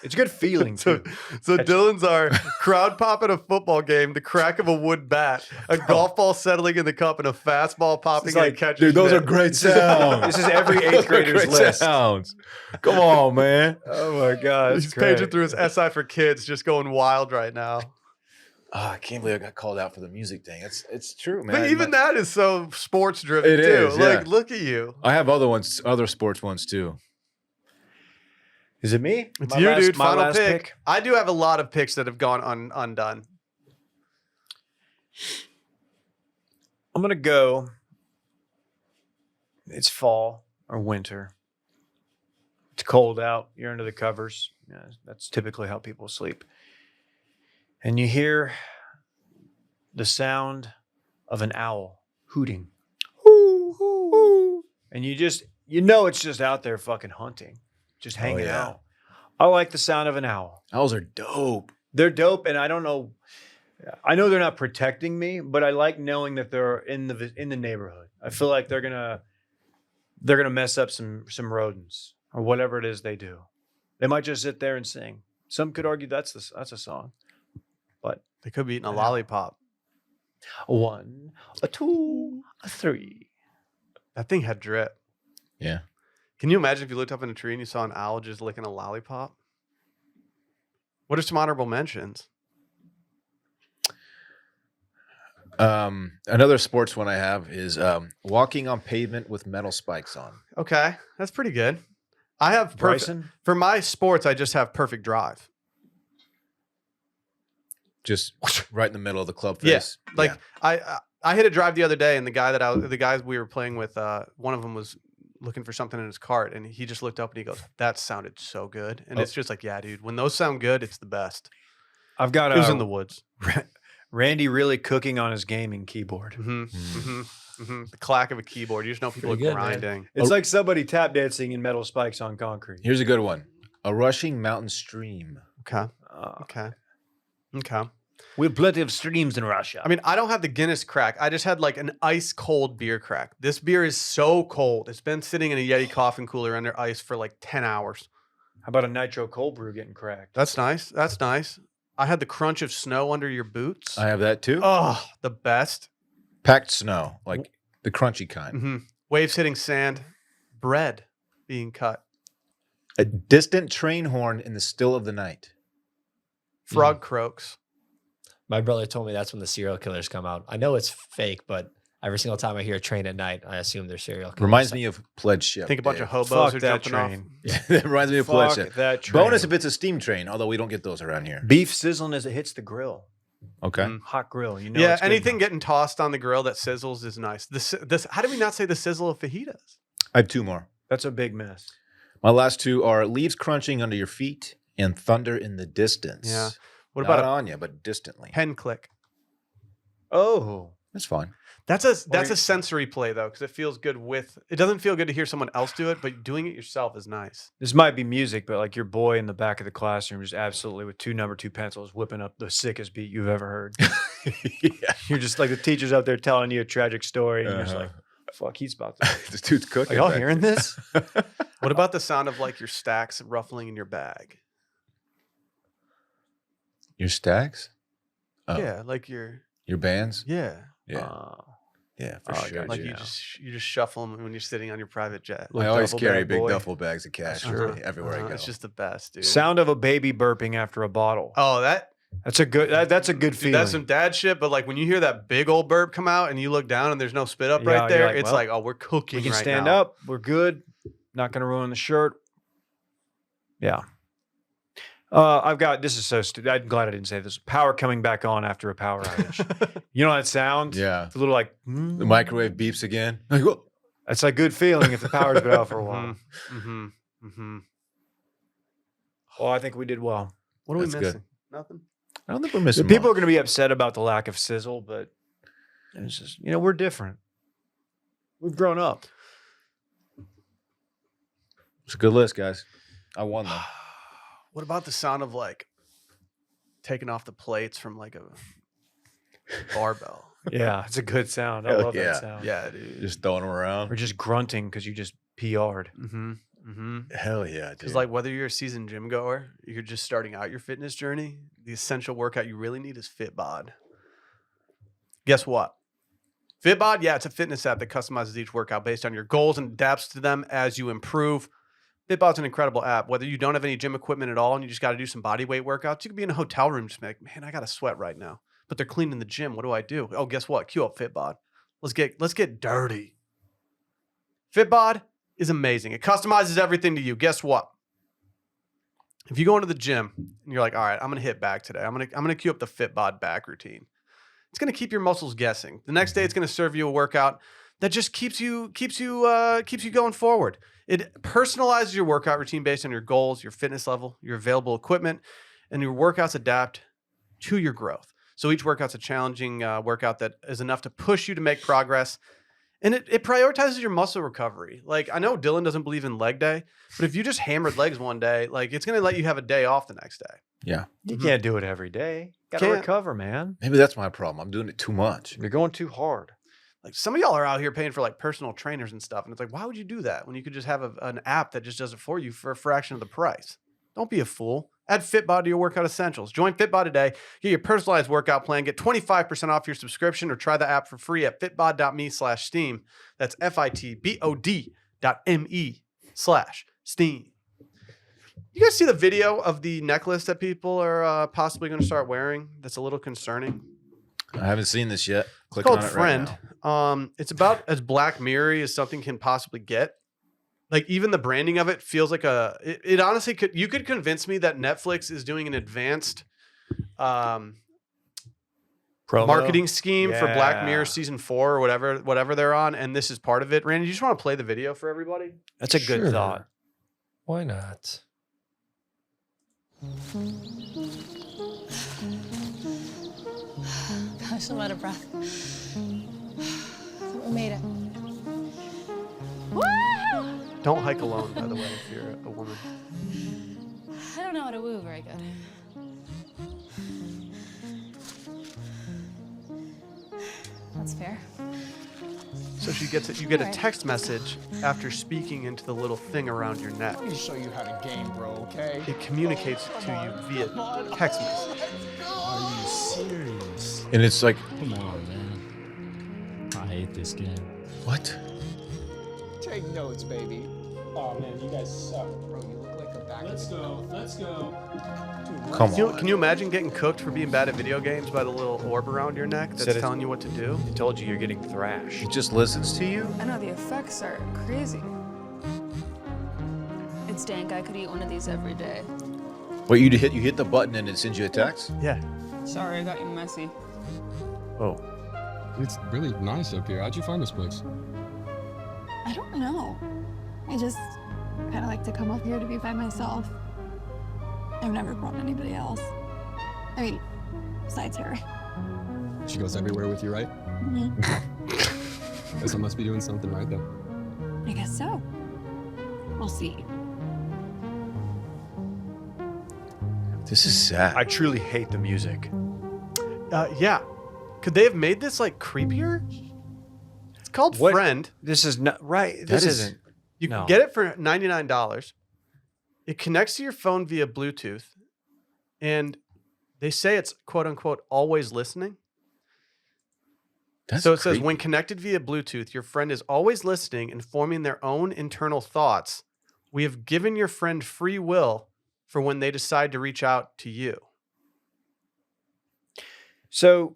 It's a good feeling So, too. so Dylan's our crowd pop at a football game, the crack of a wood bat, a golf ball settling in the cup, and a fastball popping in a catcher's Dude, those mitt. are great sounds. This is every eighth grader's Great list. sounds. Come on, man. Oh my god, He's paging through his SI for kids, just going wild right now. Oh, I can't believe I got called out for the music thing. It's true, man. But even that is so sports driven It too. is, yeah. Like, look at you. I have other sports ones too. Is it me? It's My you, last- dude. my Final last pick. I do have a lot of picks that have gone undone. I'm gonna go. It's fall or winter. It's cold out. You're under the covers. Yeah, that's typically how people sleep. And you hear the sound of an owl hooting. And you know it's just out there fucking hunting, just hanging yeah. out. I like the sound of an owl. Owls are dope. They're dope, and I don't know. I know they're not protecting me, but I like knowing that they're in the neighborhood. I feel like they're gonna mess up some rodents or whatever it is they do. They might just sit there and sing. Some could argue that's a song, but They could be eating a lollipop. a 1, a 2, a 3. That thing had drip. Yeah. Can you imagine if you looked up in a tree and you saw an owl just licking a lollipop? What are some honorable mentions? Another sports one I have is walking on pavement with metal spikes on. Okay, that's pretty good. I have Bryson? for my sports. I just have perfect drive. Just right in the middle of the club Yeah, face. like I hit a drive the other day, and the guys we were playing with, one of them was looking for something in his cart, and he just looked up and he goes, "That sounded so good," and it's just like, yeah, dude, when those sound good, it's the best. I've got It was in the woods. Randy really cooking on his gaming keyboard. The clack of a keyboard. You just know people Pretty are good, man. grinding. It's like somebody tap dancing in metal spikes on concrete. Here's a good one. A rushing mountain stream. Okay. Okay. We have plenty of streams in Russia. I mean, I don't have the Guinness crack. I just had like an ice cold beer crack. This beer is so cold. It's been sitting in a Yeti coffin cooler under ice for like 10 hours. How about a nitro cold brew getting cracked? That's nice. That's nice. I had the crunch of snow under your boots. I have that too. Oh, the best. Packed snow, like the crunchy kind. Mm-hmm. Waves hitting sand. Bread being cut. A distant train horn in the still of the night. Frog croaks. My brother told me that's when the serial killers come out. I know it's fake, but Every single time I hear a train at night, I assume they're serial killers. Reminds me of Pledge Ship. Think a bunch Dave. of hobos Fuck are that jumping train. Yeah, that reminds me of Pledge Fuck Ship. that train. Bonus if it's a steam train, although we don't get those around here. Beef sizzling as it hits the grill. Okay. Mm. Hot grill. You know. Yeah, it's good anything enough. getting tossed on the grill that sizzles is nice. This how do we not say the sizzle of fajitas? I have 2 more. That's a big miss. My last 2 are leaves crunching under your feet and thunder in the distance. Yeah. What Not about a on you, but distantly. pen click? Oh. That's fine. That's a sensory play though, because it feels good with. It doesn't feel good to hear someone else do it, but doing it yourself is nice. This might be music, but like your boy in the back of the classroom just absolutely with 2 number 2 pencils whipping up the sickest beat you've ever heard. Yeah. You're just like the teacher's out there telling you a tragic story, and you're just Uh-huh. like, fuck, he's about to. This dude's Are cooking. y'all back hearing there. this? What about the sound of like your stacks ruffling in your bag? Your stacks? Oh. Yeah, like your Your bands? yeah. Yeah. Yeah, for Oh, sure. gotcha. Like Yeah. you just shuffle them when you're sitting on your private jet. I always duffel carry bag big boy. duffel bags of cash Uh-huh, everywhere I go. It's just the best, dude. Sound of a baby burping after a bottle. Oh, That's a good. That's a good dude, feeling. that's some dad shit. But like when you hear that big old burp come out and you look down and there's no spit up Yeah, right you're there, like, it's well, like, oh, we're cooking. we can right stand now. up. We're good. Not gonna ruin the shirt. Yeah. I've got. This is so stupid. I'm glad I didn't say this. Power coming back on after a power outage. You know that sound? Yeah. It's a little like The microwave beeps again. Like, whoa. That's a good feeling if the power's been out for a while. Mm-hmm. Mm-hmm. Well, I think we did well. What are we That's good. missing? Nothing. I don't think we're The missing people are much. going to be upset about the lack of sizzle, but it's just we're different. We've grown up. It's a good list, guys. I won though. What about the sound of like taking off the plates from like a barbell? Yeah, it's a good sound. I Hell love yeah. that sound. Yeah, dude. Just throwing them around. Or just grunting because you just PR'd. Mm-hmm. Mm-hmm. Hell yeah, dude. Because like whether you're a seasoned gym goer, you're just starting out your fitness journey, the essential workout you really need is FitBod. Guess what? FitBod, yeah, it's a fitness app that customizes each workout based on your goals and adapts to them as you improve. FitBod's an incredible app. Whether you don't have any gym equipment at all and you just got to do some body weight workouts, you could be in a hotel room just be like, man, I got to sweat right now. But they're cleaning the gym. What do I do? Oh, guess what? Cue up FitBod. Let's get dirty. FitBod is amazing. It customizes everything to you. Guess what? If you go into the gym and you're like, all right, I'm gonna hit back today. I'm gonna cue up the FitBod back routine. It's gonna keep your muscles guessing. The next day, it's gonna serve you a workout that just keeps you going forward. It personalizes your workout routine based on your goals, your fitness level, your available equipment, and your workouts adapt to your growth. So each workout's a challenging workout that is enough to push you to make progress. And it prioritizes your muscle recovery. Like, I know Dylan doesn't believe in leg day, but if you just hammered legs one day, like, it's going to let you have a day off the next day. Yeah. You can't do it every day. Got to Can't. recover, man. Maybe that's my problem. I'm doing it too much. You're going too hard. Like, some of y'all are out here paying for, like, personal trainers and stuff. And it's like, why would you do that when you could just have an app that just does it for you for a fraction of the price? Don't be a fool. Add FitBod to your workout essentials. Join FitBod today. Get your personalized workout plan. Get 25% off your subscription or try the app for free at fitbod.me/steam. That's fitbod.me/steam. You guys see the video of the necklace that people are possibly going to start wearing? That's a little concerning. I haven't seen this yet. It's Click called on it Friend. right now. It's about as Black Mirror as something can possibly get. Like, even the branding of it feels like it honestly could, you could convince me that Netflix is doing an advanced Promo. marketing scheme for Black Yeah. Mirror season 4 or whatever they're on, and this is part of it. Randy, you just want to play the video for everybody? That's a good Sure. thought. Why not? Gosh, I'm out of breath. We made it. Woo! Don't hike alone, by the way, if you're a woman. I don't know how to woo very good. That's fair. So you get a Alright. text message after speaking into the little thing around your neck. Let me show you how to game, bro, okay? It communicates to you via text message. Are you serious? And it's like, Come on, man. I hate this game. what? Take notes, baby. Oh man, you guys suck. Bro, you look like Let's go. Let's go. Come Can you, on. can you imagine getting cooked for being bad at video games by the little orb around your neck that's Said it's- telling you what to do? He told you you're getting thrashed. He just listens to you? I know the effects are crazy. It's dank. I could eat one of these every day. What, you hit the button and it sends you a text? Yeah. Sorry, I got you messy. Oh, It's really nice up here. How'd you find this place? I don't know. I just kind of like to come up here to be by myself. I've never brought anybody else. I mean, besides her. She goes everywhere with you, right? Guess I must be doing something right then. I guess so. We'll see. This is sad. I truly hate the music. Yeah. Could they have made this like creepier? It's called What? Friend. This is not right. That This is- isn't. You No. can get it for $99. It connects to your phone via Bluetooth, and they say it's quote unquote always listening. That's So it says creepy. when connected via Bluetooth, your friend is always listening and forming their own internal thoughts. We have given your friend free will for when they decide to reach out to you. So,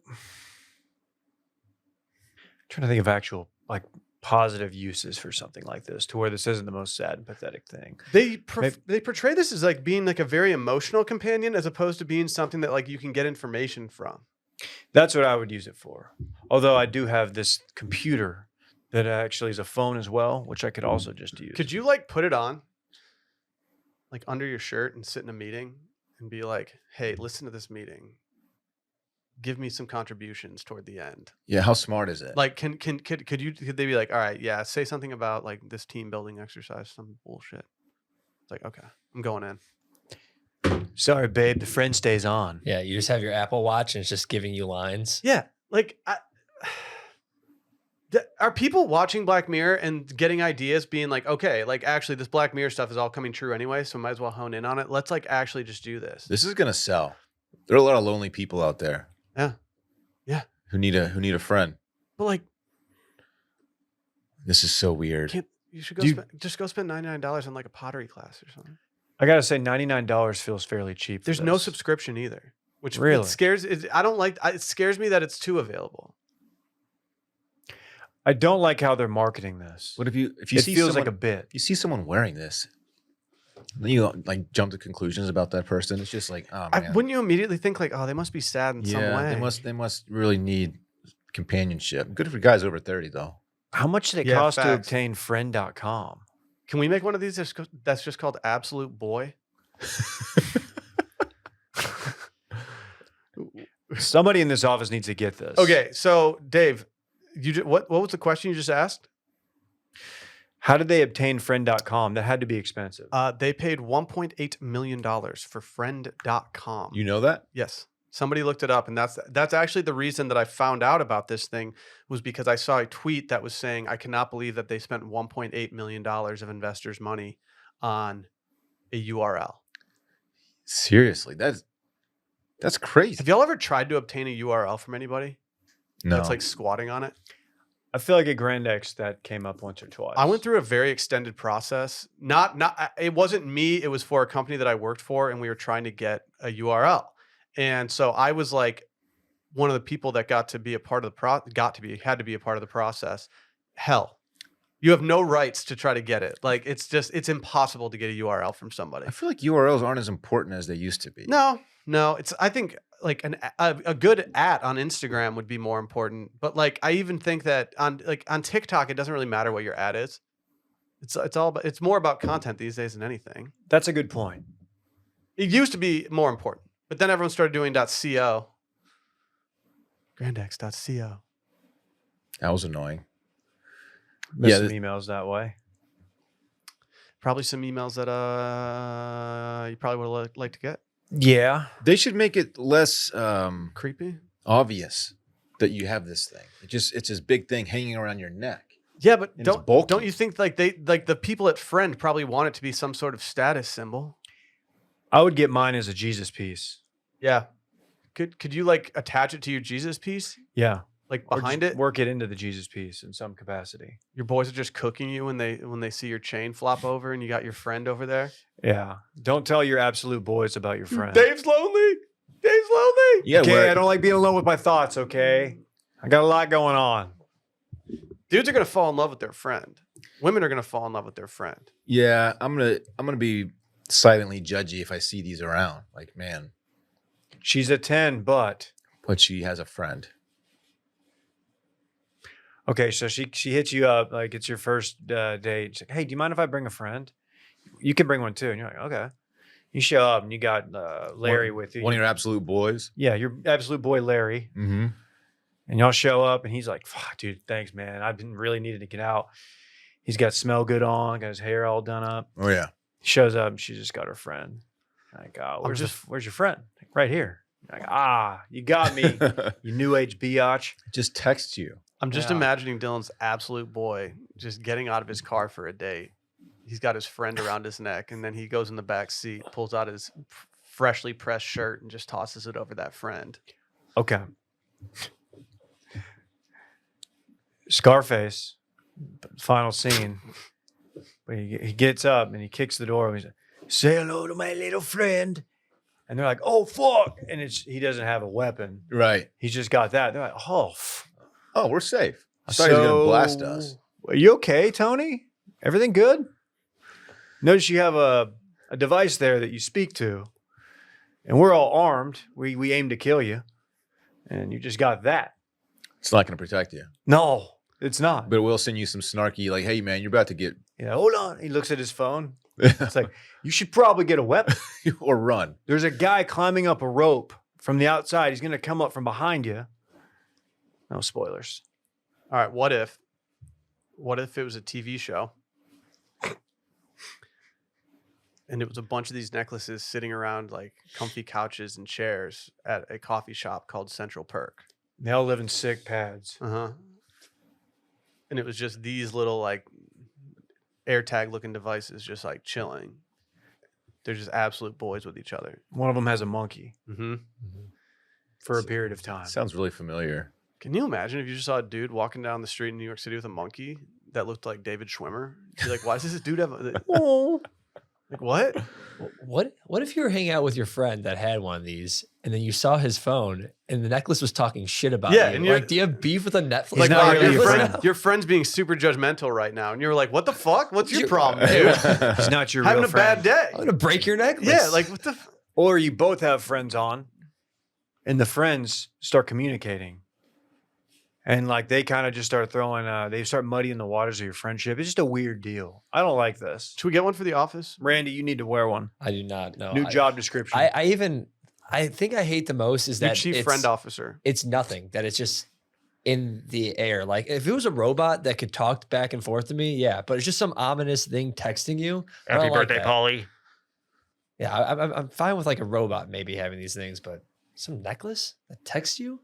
trying to think of actual like positive uses for something like this, to where this isn't the most sad and pathetic thing. They Maybe- they portray this as like being like a very emotional companion as opposed to being something that like you can get information from. That's what I would use it for. Although I do have this computer that actually is a phone as well, which I could also just use. Could you like put it on like under your shirt and sit in a meeting and be like, "Hey, listen to this meeting. Give me some contributions toward the end." Yeah, how smart is it? Like could they be like, "All right, yeah, say something about like this team building exercise, some bullshit." It's like, "Okay, I'm going in." Sorry, babe, the friend stays on. Yeah, you just have your Apple Watch and it's just giving you lines. Yeah, like are people watching Black Mirror and getting ideas being like, "Okay, like actually this Black Mirror stuff is all coming true anyway, so might as well hone in on it. Let's like actually just do this." This is gonna sell. There are a lot of lonely people out there. Yeah. Yeah. Who need a friend. But like This is so weird. can't you should Dude. just go spend $99 on like a pottery class or something. I gotta say, $99 feels fairly cheap. for There's no this. subscription either, which Really? it scares. I don't like. It scares me that it's too available. I don't like how they're marketing this. What if you It see feels someone, like a bit. you see someone wearing this, then you like jump to conclusions about that person. It's just like, oh man, Wouldn't you immediately think like, oh, they must be sad in some way? they must really need companionship. Good for guys over 30 though. How much did it Yeah, cost to facts. obtain friend.com? Can we make one of these that's just called Absolute Boy? Somebody in this office needs to get this. Okay, so Dave, what was the question you just asked? How did they obtain friend.com? That had to be expensive. They paid $1.8 million for friend.com. You know that? Yes. Somebody looked it up, and that's actually the reason that I found out about this thing was because I saw a tweet that was saying, I cannot believe that they spent $1.8 million of investors' money on a URL. Seriously, that's crazy. Have y'all ever tried to obtain a URL from anybody No, that's like squatting on it? I feel like at Grand X that came up once or twice. I went through a very extended process. It wasn't me. It was for a company that I worked for, and we were trying to get a URL. And so I was like one of the people that had to be a part of the process. Hell, you have no rights to try to get it. Like it's impossible to get a URL from somebody. I feel like URLs aren't as important as they used to be. No. I think like a good @ on Instagram would be more important. But like I even think that on TikTok, it doesn't really matter what your @ is. It's more about content these days than anything. That's a good point. It used to be more important, but then everyone started doing .co. Grandex.co. That was annoying. Miss Yeah, some th- emails that way. Probably some emails that you probably would like to get. Yeah. They should make it less Creepy. obvious that you have this thing. It's this big thing hanging around your neck. Yeah, but And it's bulky. don't you think like the people at Friend probably want it to be some sort of status symbol? I would get mine as a Jesus piece. Yeah. Could you like attach it to your Jesus piece? Yeah. like Or behind just it. work it into the Jesus piece in some capacity. Your boys are just cooking you when they see your chain flop over and you got your friend over there. Yeah. Don't tell your absolute boys about your friend. Dave's lonely. Dave's lonely. Yeah, Okay, I don't like being alone with my thoughts, okay? I got a lot going on. Dudes are gonna fall in love with their friend. Women are gonna fall in love with their friend. Yeah, I'm gonna be silently judgy if I see these around. Like, man, She's a 10, but she has a friend. okay, so she hits you up like it's your first date. She's like, hey, do you mind if I bring a friend? You can bring one too. And you're like, okay. You show up and you got Larry with you. One of your absolute boys. Yeah, your absolute boy Larry. Mm-hmm. And y'all show up and he's like, fuck, dude, thanks, man. I've been really needed to get out. He's got smell good on, got his hair all done up. Oh yeah. He shows up and she just got her friend. Like, oh, where's your friend? Like, right here. Like, you got me, you new age biatch. Just text you. I'm just Yeah. imagining Dylan's absolute boy just getting out of his car for a date. He's got his friend around his neck, and then he goes in the back seat, pulls out his freshly pressed shirt, and just tosses it over that friend. Okay. Scarface, final scene. But he gets up and he kicks the door. And he's like, say hello to my little friend. And they're like, oh, fuck. And he doesn't have a weapon. Right. He's just got that. They're like, oh. Oh, we're safe. I thought he was gonna blast us. Are you okay, Tony? Everything good? Notice you have a device there that you speak to. And we're all armed. We aim to kill you. And you just got that. It's not gonna protect you. No, it's not. But we'll send you some snarky, like, hey man, you're about to get Yeah, hold on. He looks at his phone. It's like, you should probably get a weapon. or run. There's a guy climbing up a rope from the outside. He's going to come up from behind you. No spoilers. All right, what if it was a TV show and it was a bunch of these necklaces sitting around like comfy couches and chairs at a coffee shop called Central Perk? They all live in sick pads. Uh-huh. And it was just these little like AirTag looking devices just like chilling. They're just absolute boys with each other. One of them has a monkey Mm-hmm. for a period of time. Sounds really familiar. Can you imagine if you just saw a dude walking down the street in New York City with a monkey that looked like David Schwimmer? You'd be like, why does this dude have a... Like, what? What if you were hanging out with your friend that had one of these, and then you saw his phone, and the necklace was talking shit about Yeah, you? and you're- Like, do you have beef with a Netflix? He's Like, not wow, really your friend. your friend's being super judgmental right now. And you're like, what the fuck? What's your You're- problem, dude? He's not your Having real a friend. bad day. I'm gonna break your necklace. Yeah, like, what the... Or you both have friends on, and the friends start communicating. And like they kind of just start throwing, they start muddying the waters of your friendship. It's just a weird deal. I don't like this. Should we get one for the office? Randy, you need to wear one. I do not know. New job description. I think I hate the most is New that chief it's, friend officer. it's nothing. That it's just in the air. Like if it was a robot that could talk back and forth to me, yeah. But it's just some ominous thing texting you. I don't like that. Polly. Yeah, I'm fine with like a robot maybe having these things, but some necklace that texts you,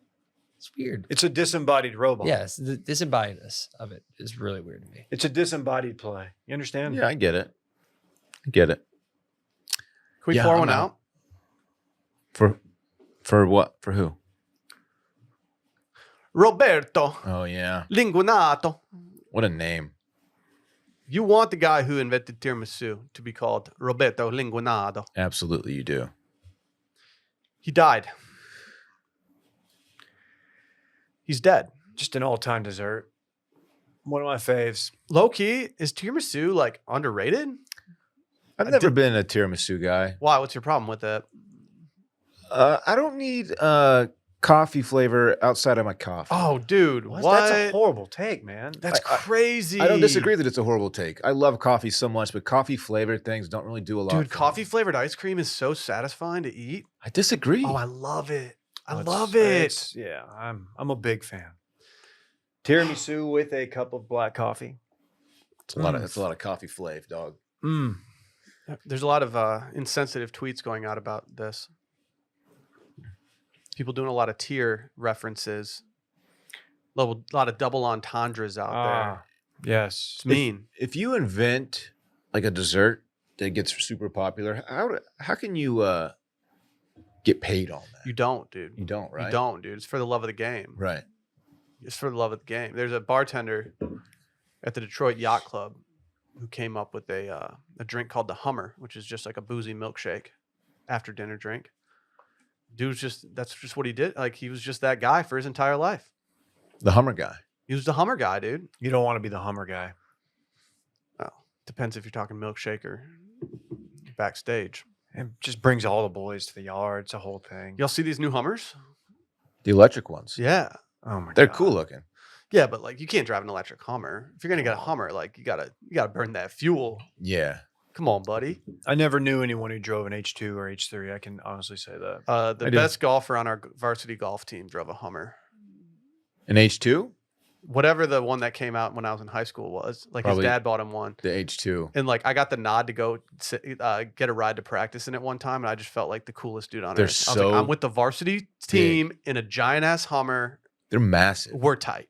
it's weird. It's a disembodied robot. Yes, the disembodiedness of it is really weird to me. It's a disembodied play. You understand? Yeah, I get it. I get it. Can we Yeah, pour I'm one out. out? For what? For who? Roberto Oh yeah. Linguinato. What a name. You want the guy who invented tiramisu to be called Roberto Linguinato. Absolutely you do. He died. He's dead. Just an all-time dessert. One of my faves. Low key, is tiramisu like underrated? I've never been a tiramisu guy. Why? What's your problem with it? I don't need coffee flavor outside of my coffee. Oh, dude, what? That's a horrible take, man. That's crazy. I don't disagree that it's a horrible take. I love coffee so much, but coffee flavored things don't really do a lot. Dude, for me. coffee flavored ice cream is so satisfying to eat. I disagree. Oh, I love it. I It's- love it. it's- Yeah, I'm a big fan. Tiramisu with a cup of black coffee. It's a lot of coffee flavor, dog. Mm. There's a lot of insensitive tweets going out about this. People doing a lot of tier references. A lot of double entendres out there. Yes. It's mean. If you invent like a dessert that gets super popular, how can you get paid on that? You don't, dude. You don't, right? You don't, dude. It's for the love of the game. Right. just for the love of the game. There's a bartender at the Detroit Yacht Club who came up with a drink called the Hummer, which is just like a boozy milkshake after dinner drink. That's just what he did. Like he was just that guy for his entire life. The Hummer guy. He was the Hummer guy, dude. You don't want to be the Hummer guy. Oh, depends if you're talking milkshake or backstage. It just brings all the boys to the yard. It's a whole thing. Y'all see these new Hummers? The electric ones. Yeah. Oh my They're God. cool looking. Yeah, but like you can't drive an electric Hummer. If you're gonna get a Hummer, like you gotta burn that fuel. Yeah. Come on, buddy. I never knew anyone who drove an H2 or H3. I can honestly say that. The I do. best golfer on our varsity golf team drove a Hummer. An H2? Whatever the one that came out when I was in high school was. Like Probably his dad bought him one. The H2. And like I got the nod to go get a ride to practice in it one time, and I just felt like the coolest dude on They're earth. I was like, so I'm with the varsity team in a giant ass Hummer. They're massive. We're tight.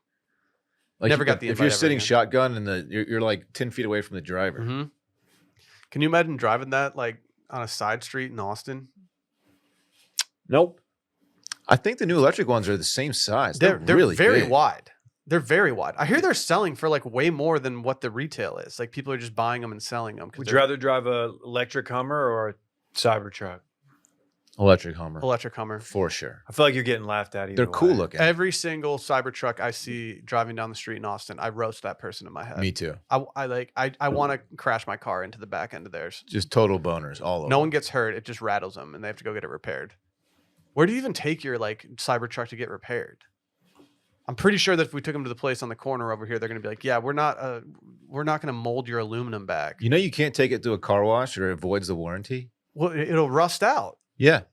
Like Never got the if invite you're ever sitting again. shotgun and you're like 10 feet away from the driver. Mm-hmm. Can you imagine driving that like on a side street in Austin? Nope. I think the new electric ones are the same size. They're really very big. wide. They're very wide. I hear they're selling for like way more than what the retail is. Like people are just buying them and selling them. Would you rather drive a electric Hummer or a Cybertruck? Electric Hummer. Electric Hummer? For sure. I feel like you're getting laughed at either They're cool way. looking. Every single Cybertruck I see driving down the street in Austin, I roast that person in my head. Me too. I want to crash my car into the back end of theirs. Just total boners all over. No one gets hurt. It just rattles them, and they have to go get it repaired. Where do you even take your like Cybertruck to get repaired? I'm pretty sure that if we took them to the place on the corner over here, they're going to be like, "Yeah, we're not going to mold your aluminum back. You know you can't take it to a car wash or it avoids the warranty? Well, it'll rust out." Yeah.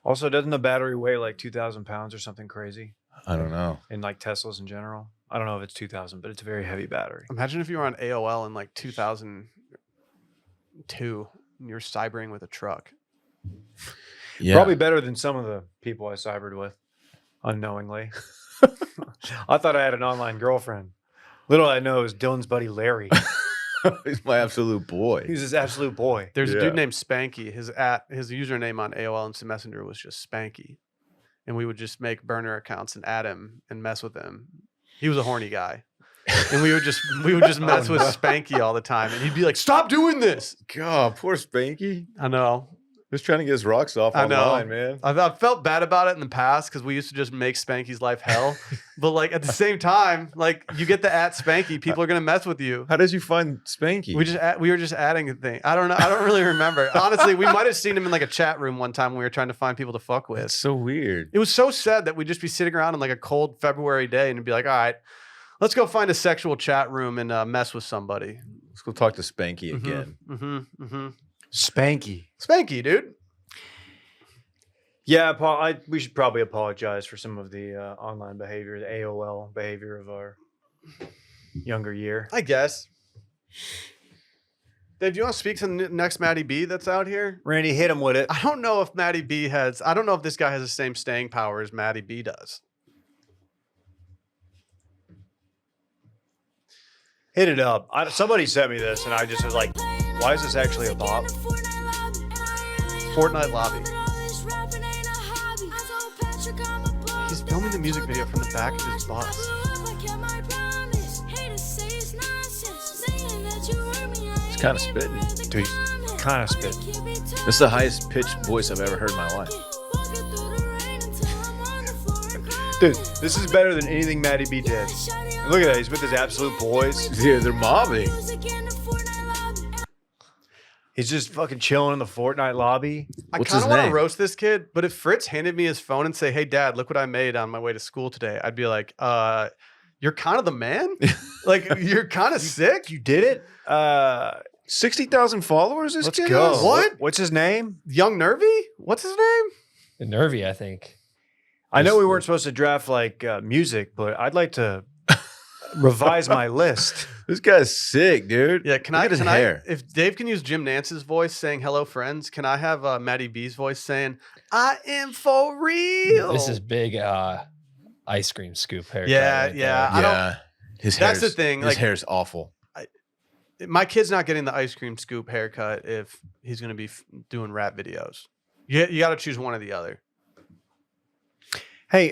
Also, doesn't the battery weigh like 2,000 pounds or something crazy? I don't know. In like Teslas in general? I don't know if it's 2,000, but it's a very heavy battery. Imagine if you were on AOL in like 2002 and you're cybering with a truck. Yeah. Probably better than some of the people I cybered with unknowingly. I thought I had an online girlfriend. Little I know is Dylan's buddy Larry. He's my absolute boy. He's his absolute boy. There's a Yeah. dude named Spanky. His username on AOL Instant Messenger was just Spanky. And we would just make burner accounts and add him and mess with him. He was a horny guy. And we would just mess with Spanky all the time. And he'd be like, "Stop doing this." God, poor Spanky. I know. Just trying to get his rocks off I know. online, man. I felt bad about it in the past because we used to just make Spanky's life hell. But like at the same time, like you get the @Spanky, people are gonna mess with you. How did you find Spanky? We were just adding a thing. I don't know. I don't really remember. Honestly, we might have seen him in like a chat room one time when we were trying to find people to fuck with. That's so weird. It was so sad that we'd just be sitting around on like a cold February day and it'd be like, all right, let's go find a sexual chat room and mess with somebody. Let's go talk to Spanky again. Spanky. Spanky, dude. Yeah, Paul, we should probably apologize for some of the online behavior, the AOL behavior of our younger year. I guess. Dave, do you want to speak to the next Matty B that's out here? Randy, hit him with it. I don't know if Matty B I don't know if this guy has the same staying power as Matty B does. Hit it up. Somebody sent me this, and I just was like, why is this actually a bop? Fortnite lobby. He's filming the music video from the back of his bus. He's kind of spitting. Dude, kind of spit. This is the highest pitched voice I've ever heard in my life. Dude, this is better than anything Matty B did. And look at that. He's with his absolute boys. Dude, they're mobbing. He's just fucking chilling in the Fortnite lobby. I What's kind his of want to name? roast this kid, but if Fritz handed me his phone and say, "Hey, Dad, look what I made on my way to school today," I'd be like, "You're kind of the man. Like you're kind of sick." You did it? 60,000 followers this Let's kid go. has? What? What's his name? Young Nervy? What's his name? Nervy, I think. I know we weren't supposed to draft like music, but I'd like to revise my list. This guy's sick, dude. Yeah, can Look I? at his Can hair. I? If Dave can use Jim Nance's voice saying "Hello, friends," can I have Matty B's voice saying "I am for real"? This is big ice cream scoop haircut. Yeah, right yeah. there. I don't- His That's the hair's- thing, His like- hair's awful. My kid's not getting the ice cream scoop haircut if he's going to be doing rap videos. You got to choose one or the other. Hey,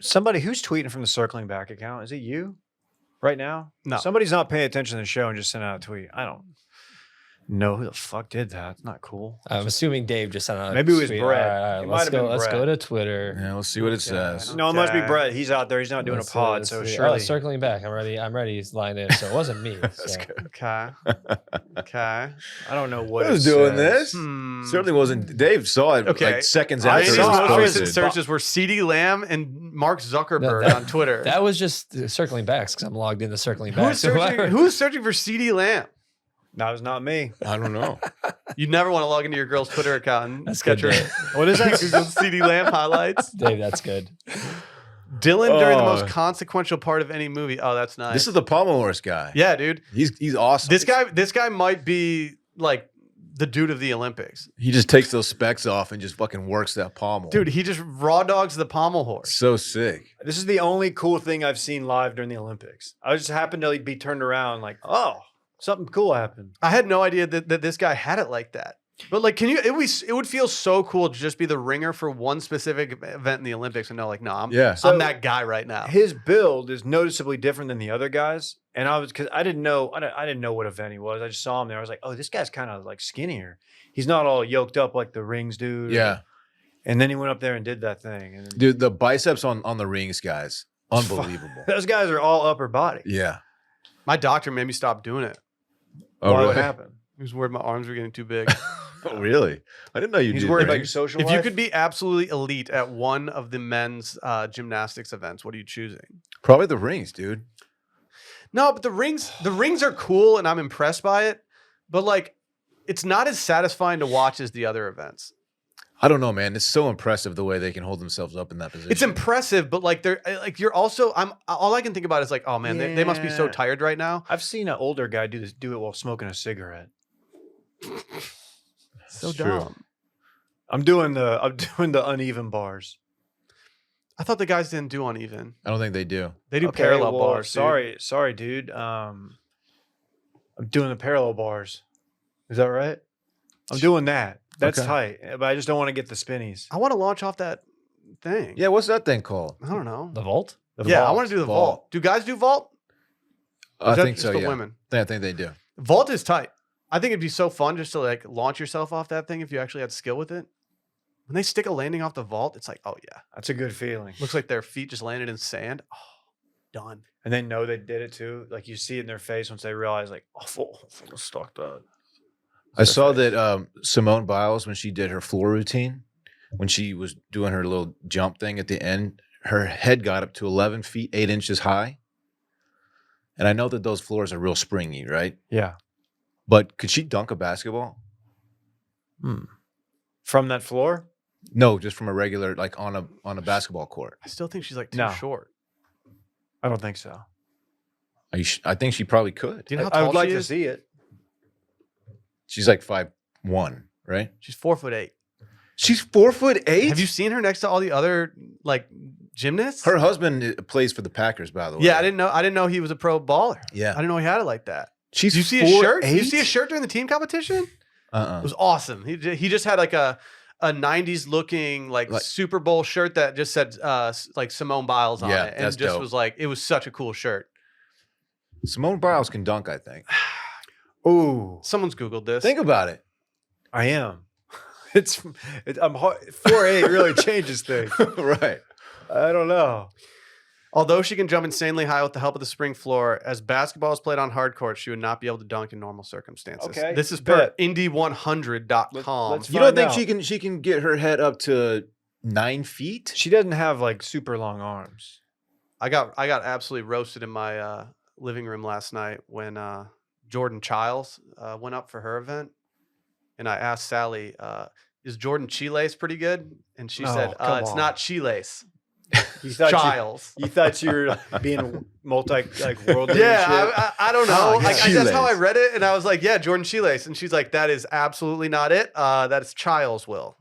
Somebody who's tweeting from the circling back account. Is it you right now? No. Somebody's not paying attention to the show and just sent out a tweet. I don't know who the fuck did that. It's not cool. I'm assuming Dave just sent out. Maybe it was tweet. Brett. All right, It let's might have go. been Let's go Brett. to Twitter. Yeah, we'll see what it says. No, it must be Okay. Brett. He's out there. He's not doing Let's a see, pod, let's so see. surely. Oh, circling back. I'm ready. I'm ready. He's lined in. So it wasn't me. So. Okay. Okay. I don't know what I was it doing says. this. Certainly wasn't. Dave saw it Okay. like seconds I after it His saw was it. most recent posted. searches were C.D. Lamb and Mark Zuckerberg that- on Twitter. That was just circling backs because I'm logged into circling back. Who's searching for C.D. Lamb? No, it's not me. I don't know. You never want to log into your girl's Twitter account and That's catch good, her. Dave. What is that? Google C.D. Lamb highlights. Dave, that's good. Dylan during the Oh. most consequential part of any movie. Oh, that's nice. This is the pommel horse guy. yeah, dude. He's awesome. This guy might be like the dude of the Olympics. He just takes those specs off and just fucking works that pommel. Dude, he just raw dogs the pommel horse. So sick. This is the only cool thing I've seen live during the Olympics. I just happened to be turned around like, oh, something cool happened. I had no idea that this guy had it like that. But like, it would feel so cool to just be the ringer for one specific event in the Olympics and know like, no, I'm Yeah. I'm that guy right now. His build is noticeably different than the other guys, and because I didn't know what event he was. I just saw him there. I was like, oh, this guy's kind of like skinnier. He's not all yoked up like the rings dude. Yeah. And then he went up there and did that thing. And Dude, the biceps on the rings, guys. Unbelievable. those guys are all upper body. Yeah. My doctor made me stop doing it. Oh, Why? really? What happened? He was worried my arms were getting too big. Oh, really? I didn't know you He's did worried about your rings. social If life. you could be absolutely elite at one of the men's gymnastics events, what are you choosing? Probably the rings, dude. No, but the rings are cool and I'm impressed by it. But like, it's not as satisfying to watch as the other events. I don't know, man. It's so impressive the way they can hold themselves up in that position. It's impressive, but like you're also all I can think about is like, oh man, they must be so Yeah. tired right now. I've seen an older guy do it while smoking a cigarette. So It's true. dumb. I'm doing the uneven bars. I thought the guys didn't do uneven. I don't think they do. They do Okay, parallel well, bars. Dude. sorry, dude. I'm doing the parallel bars. Is that right? I'm doing that. That's Okay. tight, but I just don't want to get the spinnies. I want to launch off that thing. Yeah, what's that thing called? I don't know. The vault? The Yeah, I vault. want to do the Vault. vault. Do guys do vault? Or I is that think just so, for yeah. women. I think they do. Vault is tight. I think it'd be so fun just to like launch yourself off that thing if you actually had skill with it. When they stick a landing off the vault, it's like, oh yeah. That's a good feeling. Looks like their feet just landed in sand. Oh, done. And they know they did it too. Like you see it in their face once they realize, like, oh, full stuck that. I saw that Simone Biles, when she did her floor routine, when she was doing her little jump thing at the end, her head got up to 11 feet, 8 inches high. And I know that those floors are real springy, right? Yeah. But could she dunk a basketball? From that floor? No, just from a regular, like on a basketball court. I still think she's like too No. short. I don't think so. I think she probably could. Do you know how I tall would like she to is? see it. She's like 5'1", right? She's 4'8". She's 4'8". Have you seen her next to all the other like gymnasts? Her husband plays for the Packers, by the way. Yeah, I didn't know he was a pro baller. Yeah. I didn't know he had it like that. She's Did you see his shirt? Did you 4'8"? see his shirt during the team competition? It Uh-uh. was awesome. He just had like a 90s looking like Super Bowl shirt that just said like Simone Biles on Yeah, it. And that's just dope. was like, it was such a cool shirt. Simone Biles can dunk, I think. Ooh, Someone's Googled this. Think about it. I am. I'm hard. 4'8" really changes things. Right. I don't know. Although she can jump insanely high with the help of the spring floor, as basketball is played on hard courts, she would not be able to dunk in normal circumstances. Okay, This is per bet. Indy100.com. Let's You don't find think out. she can get her head up to 9 feet? She doesn't have like super long arms. I got absolutely roasted in my living room last night when Jordan Childs went up for her event, and I asked Sally, "Is Jordan Chilace pretty good?" And she Oh, said, come "It's on. not Chilace, You thought Childs." you thought you were being multi like world. Yeah, I don't know. Oh, Like, yeah. that's how I Chilace. read it, and I was like, "Yeah, Jordan Chilace," and she's like, "That is absolutely not it. That is Childs Will."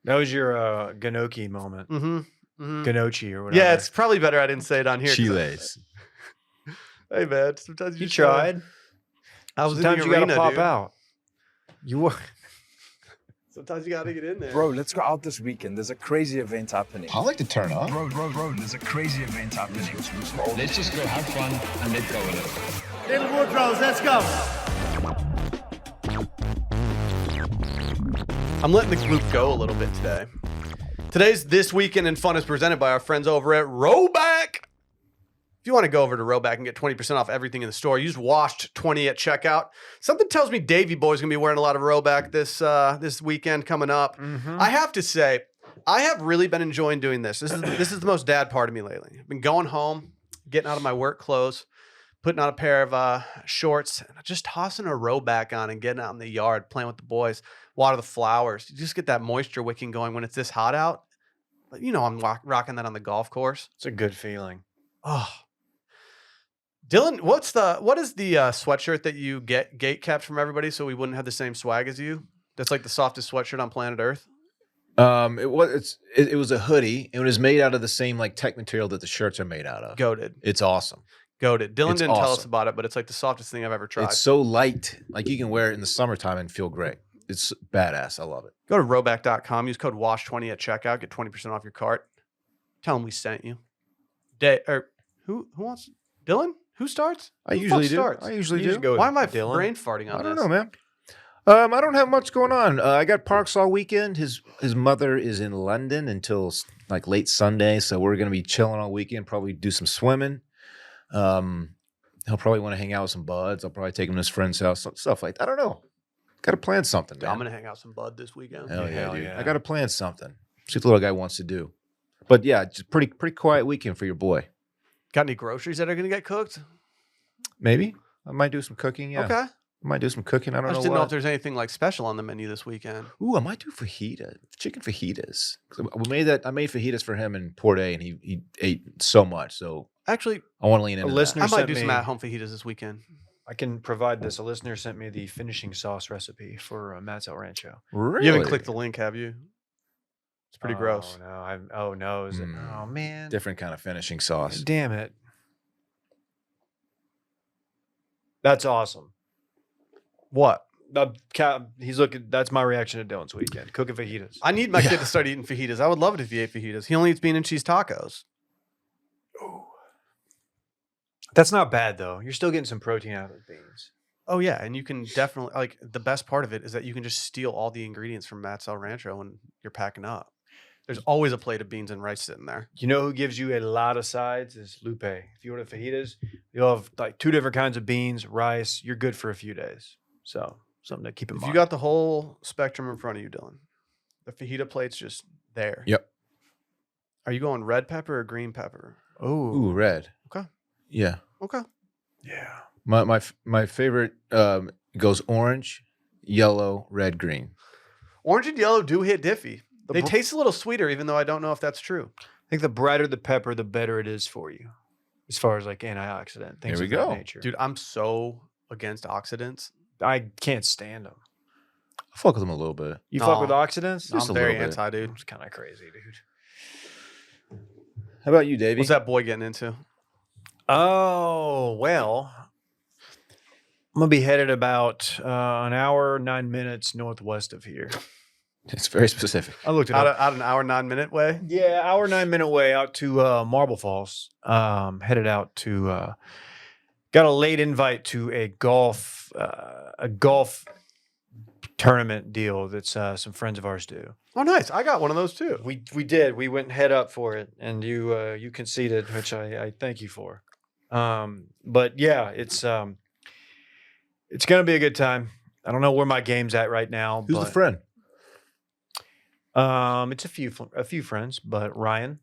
That was your Ganoki moment. Mm-hmm. Mm-hmm. Ganochi or whatever. Yeah, it's probably better I didn't say it on here. 'cause Chilace. Hey man, sometimes you just gotta- tried. I was Sometimes in you the gotta arena, pop dude. out. You were. Sometimes you gotta get in there. Bro, let's go out this weekend. There's a crazy event happening. I like to turn up. Bro, there's a crazy event happening. Let's just go have fun and let go with it. Little Woodrows, let's go. I'm letting the group go a little bit today. Today's This Weekend in Fun is presented by our friends over at Roback. If you want to go over to Roback and get 20% off everything in the store, use WASHED20 at checkout. Something tells me Davey Boy's going to be wearing a lot of Roback this weekend coming up. I have to say, I have really been enjoying doing this. This is the most dad part of me lately. I've been going home, getting out of my work clothes, putting on a pair of shorts, and just tossing a Roback on and getting out in the yard, playing with the boys, water the flowers. You just get that moisture wicking going when it's this hot out. You know I'm rocking that on the golf course. It's a good feeling. Oh. Dylan, what is the sweatshirt that you gate capped from everybody so we wouldn't have the same swag as you? That's like the softest sweatshirt on planet Earth. It was a hoodie. It was made out of the same like tech material that the shirts are made out of. Goated. It's awesome. Goated. Dylan It's didn't tell us awesome. about it, but it's like the softest thing I've ever tried. It's so light. Like you can wear it in the summertime and feel great. It's badass. I love it. Go to roback.com. Use code WASH20 at checkout. Get 20% off your cart. Tell them we sent you. Who wants Dylan? Who starts? I Who usually fuck do. starts? I usually You just do. go with Why am I Dylan. brain farting on I don't this? know, man. I don't have much going on. I got Parks all weekend. His mother is in London until like late Sunday, so we're gonna be chilling all weekend. Probably do some swimming. He'll probably want to hang out with some buds. I'll probably take him to his friend's house, stuff like that. I don't know. Got to plan something, man. I'm gonna hang out some bud this weekend. Hell yeah, Hell dude. yeah. I got to plan something. See what the little guy wants to do. But yeah, just pretty quiet weekend for your boy. Got any groceries that are gonna get cooked? Maybe I might do some cooking. Yeah, Okay. I might do some cooking. I I don't just know didn't know what. if there's anything like special on the menu this weekend. Ooh, I might do chicken fajitas. 'Cause I made fajitas for him in Port A, and he ate so much. So Actually, I want to lean into that. listener- I might sent do some me- at-home fajitas this weekend. I can provide this. A listener sent me the finishing sauce recipe for Matt's El Rancho. Really? You haven't clicked the link, have you? It's pretty gross. Oh no, is it? Mm. Oh man, Different kind of finishing sauce. damn it. That's awesome. What? He's looking. That's my reaction to Dylan's weekend. Cooking fajitas. I need my kid to start eating fajitas. I would love it if he ate fajitas. He only eats bean and cheese tacos. That's not bad though. You're still getting some protein out of those beans. Oh yeah, and you can definitely like the best part of it is that you can just steal all the ingredients from Matt's El Rancho when you're packing up. There's always a plate of beans and rice sitting there. You know who gives you a lot of sides is Lupe. If you order fajitas, you'll have like 2 different kinds of beans, rice. You're good for a few days. So something to keep in If mind. you got the whole spectrum in front of you, Dylan, the fajita plate's just there. Yep. Are you going red pepper or green pepper? Ooh, red. Okay. Yeah. Okay. yeah. My favorite goes orange, yellow, red, green. Orange and yellow do hit diffy. They br- taste a little sweeter, even though I don't know if that's true. I think the brighter the pepper, the better it is for you, as far as like antioxidant things Here we of that go. nature. Dude, I'm so against oxidants. I can't stand them. I fuck with them a little bit. You fuck No. with oxidants? Just I'm a very little bit. anti, dude. It's kind of crazy, dude. How about you, Davey? What's that boy getting into? Oh, well, I'm going to be headed about an hour, 9 minutes northwest of here. It's very specific. I looked it Out, up. out an hour, 9-minute way? Yeah, hour, 9 minute way out to Marble Falls. Headed out to, got a late invite to a golf tournament deal that's some friends of ours do. Oh, nice. I got one of those too. We did. We went head up for it, and you conceded, which I thank you for. But yeah, it's gonna be a good time. I don't know where my game's at right now. Who's but, the friend? It's a few friends, but Ryan,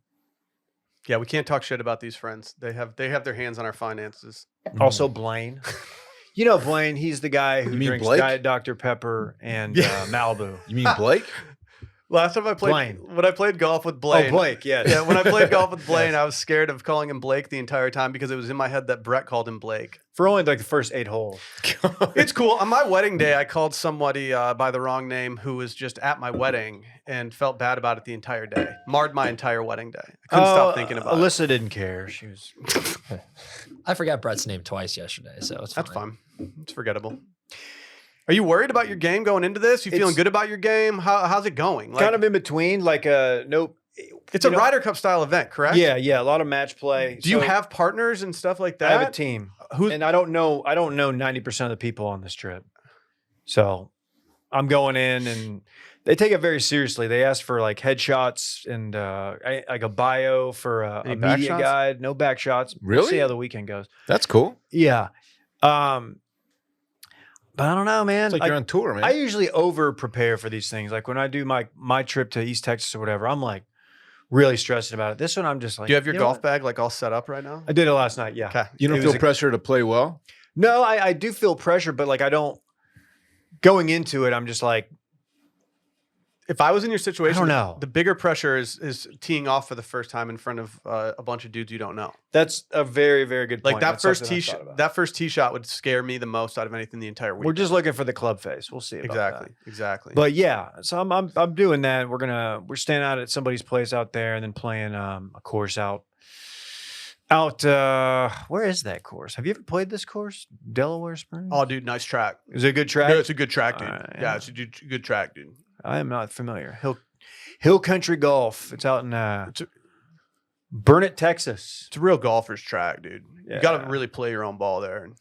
Yeah, we can't talk shit about these friends. They have their hands on our finances. also Blaine. You know Blaine, he's the guy who You mean drinks Blake? Diet Dr. Pepper and Yeah. Malibu. You mean Blake? Last time I played Blaine. when I played golf with Blaine. Oh, Blake, yes. Yeah, when I played golf with Blaine, Yes. I was scared of calling him Blake the entire time because it was in my head that Brett called him Blake. For only like the first 8 holes. It's cool. On my wedding day, I called somebody by the wrong name who was just at my wedding and felt bad about it the entire day. Marred my entire wedding day. I couldn't stop thinking about it. Alyssa didn't care. She was I forgot Brett's name twice yesterday, so it's fine. That's fine. It's forgettable. Are you worried about your game going into this? You feeling It's- good about your game? How's it going? Kind of in between, like no. It's a Ryder Cup style event, correct? Yeah, a lot of match play. Do you have partners and stuff like that? I have a team, and I don't know 90% of the people on this trip, so I'm going in, and they take it very seriously. They ask for like headshots and like a bio for a back media shots? guide. No back shots. We'll Really? see how the weekend goes. That's cool. Yeah. But I don't know, man. It's like you're on tour, man. I usually over prepare for these things. Like when I do my trip to East Texas or whatever, I'm like really stressing about it. This one, I'm just like, Do you have your you know golf what? bag like all set up right now? I did it last night. Yeah. Okay. You don't It was feel pressure to play well? No, I do feel pressure, but like I don't. Going into it, I'm just like, If I was in your situation, I don't know. The bigger pressure is teeing off for the first time in front of a bunch of dudes you don't know. that's a very, very good point. Like that That's first something tee I've thought about. that first tee shot would scare me the most out of anything the entire week. We're just looking for the club face. We'll see. About exactly, that. exactly. But yeah, so I'm doing that. We're staying out at somebody's place out there, and then playing a course out. Where is that course? Have you ever played this course? Delaware Springs. Oh, dude, nice track. Is it a good track? Yeah, it's a good track, dude. Alright, yeah. yeah. It's a good track, dude. I am not familiar. Hill Country Golf. It's out in Burnett, Texas. It's a real golfer's track, dude. You got to Yeah. really play your own ball there. And,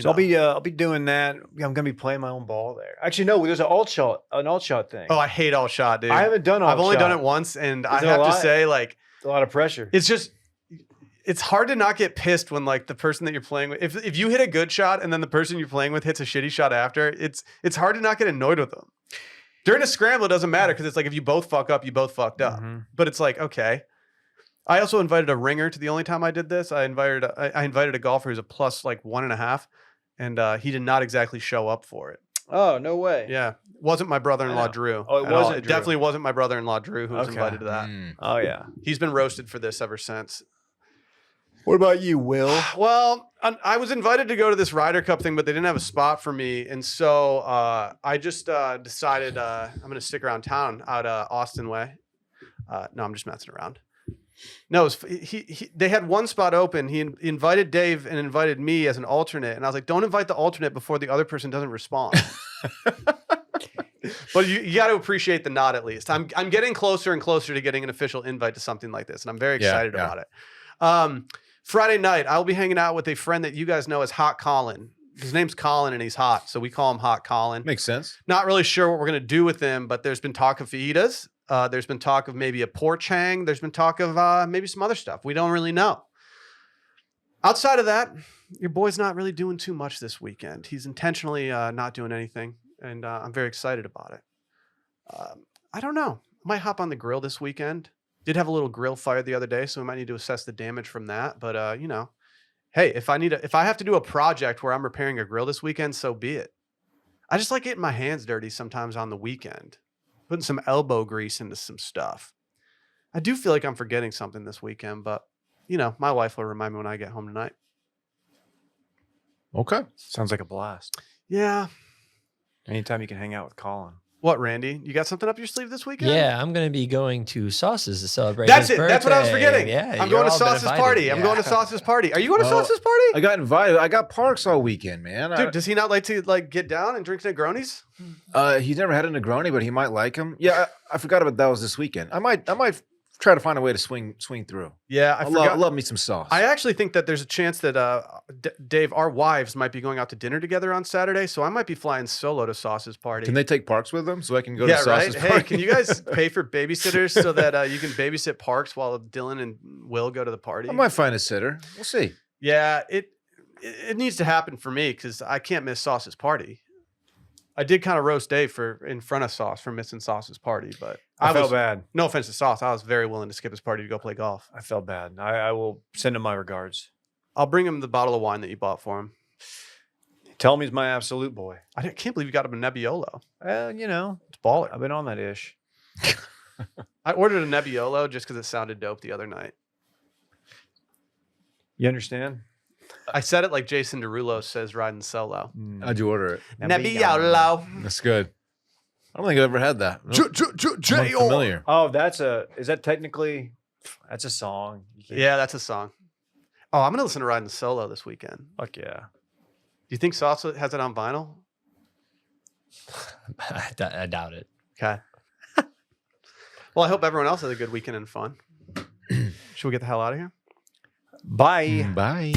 So I'll be doing that. I'm gonna be playing my own ball there. Actually, no, there's an alt shot thing. Oh, I hate all shot, dude. I haven't done alt I've only shot. done it once, and I Is it a have to lot? say, like, It's a lot of pressure. it's hard to not get pissed when like the person that you're playing with, if you hit a good shot and then the person you're playing with hits a shitty shot after, it's hard to not get annoyed with them. During a scramble, it doesn't matter because it's like if you both fuck up, you both fucked up. But it's like, okay. I also invited a ringer to the only time I did this. I invited a golfer who's a plus like 1.5, and he did not exactly show up for it. Oh, no way. Yeah, wasn't my brother-in-law I know. Drew. Oh, it at all. wasn't It Drew. definitely wasn't my brother-in-law Drew who was Okay. invited to that. Oh yeah. He's been roasted for this ever since. What about you, Will? Well, I was invited to go to this Ryder Cup thing, but they didn't have a spot for me, and so I just decided I'm going to stick around town out Austin way. No, I'm just messing around. No, it was, they had one spot open. He invited Dave and invited me as an alternate, and I was like, don't invite the alternate before the other person doesn't respond. But you got to appreciate the nod at least. I'm getting closer and closer to getting an official invite to something like this, and I'm very excited about it. Friday night, I'll be hanging out with a friend that you guys know as Hot Colin. His name's Colin, and he's hot, so we call him Hot Colin. Makes sense. Not really sure what we're going to do with him, but there's been talk of fajitas. There's been talk of maybe a porch hang. There's been talk of maybe some other stuff. We don't really know. Outside of that, your boy's not really doing too much this weekend. He's intentionally not doing anything, and I'm very excited about it. I don't know. Might hop on the grill this weekend. Did have a little grill fire the other day, so we might need to assess the damage from that. But you know, hey, if I have to do a project where I'm repairing a grill this weekend, so be it. I just like getting my hands dirty sometimes on the weekend, putting some elbow grease into some stuff. I do feel like I'm forgetting something this weekend, but you know, my wife will remind me when I get home tonight. Okay. Sounds like a blast. Yeah. Anytime you can hang out with Colin. What, Randy? You got something up your sleeve this weekend? Yeah, I'm going to be going to Sauce's to celebrate. That's his it. That's what I was birthday. forgetting. Yeah, I'm you're going to all been Sauce's invited. party. I'm Yeah. going to Sauce's party. Are you going to Oh, Sauce's party? I got invited. I got Parks all weekend, man. Dude, does he not like to get down and drink Negronis? He's never had a Negroni, but he might like him. Yeah, I forgot about that was this weekend. I might try to find a way to swing through. Yeah, I love me some sauce. I actually think that there's a chance that Dave, our wives, might be going out to dinner together on Saturday, so I might be flying solo to Sauce's party. Can they take Parks with them so I can go yeah, to Sauce's right. party? Hey, can you guys pay for babysitters so that you can babysit Parks while Dylan and Will go to the party? I might find a sitter. We'll see. Yeah, it needs to happen for me because I can't miss Sauce's party. I did kind of roast Dave in front of Sauce for missing Sauce's party, but I felt was bad. No offense to Sauce, I was very willing to skip his party to go play golf. I felt bad. I will send him my regards. I'll bring him the bottle of wine that you bought for him. Tell him he's my absolute boy. I can't believe you got him a Nebbiolo. You know, It's baller. I've been on that ish. I ordered a Nebbiolo just because it sounded dope the other night. You understand? I said it like Jason Derulo says riding solo. How'd you order it? Nebbiolo. That's good. I don't think I've ever had that. I'm familiar. Oh, is that technically, that's a song. You can't- Yeah, that's a song. Oh, I'm going to listen to Riding Solo this weekend. Fuck yeah. Do you think Sauce has it on vinyl? I doubt it. Okay. Well, I hope everyone else has a good weekend and fun. Should we get the hell out of here? Bye. Bye.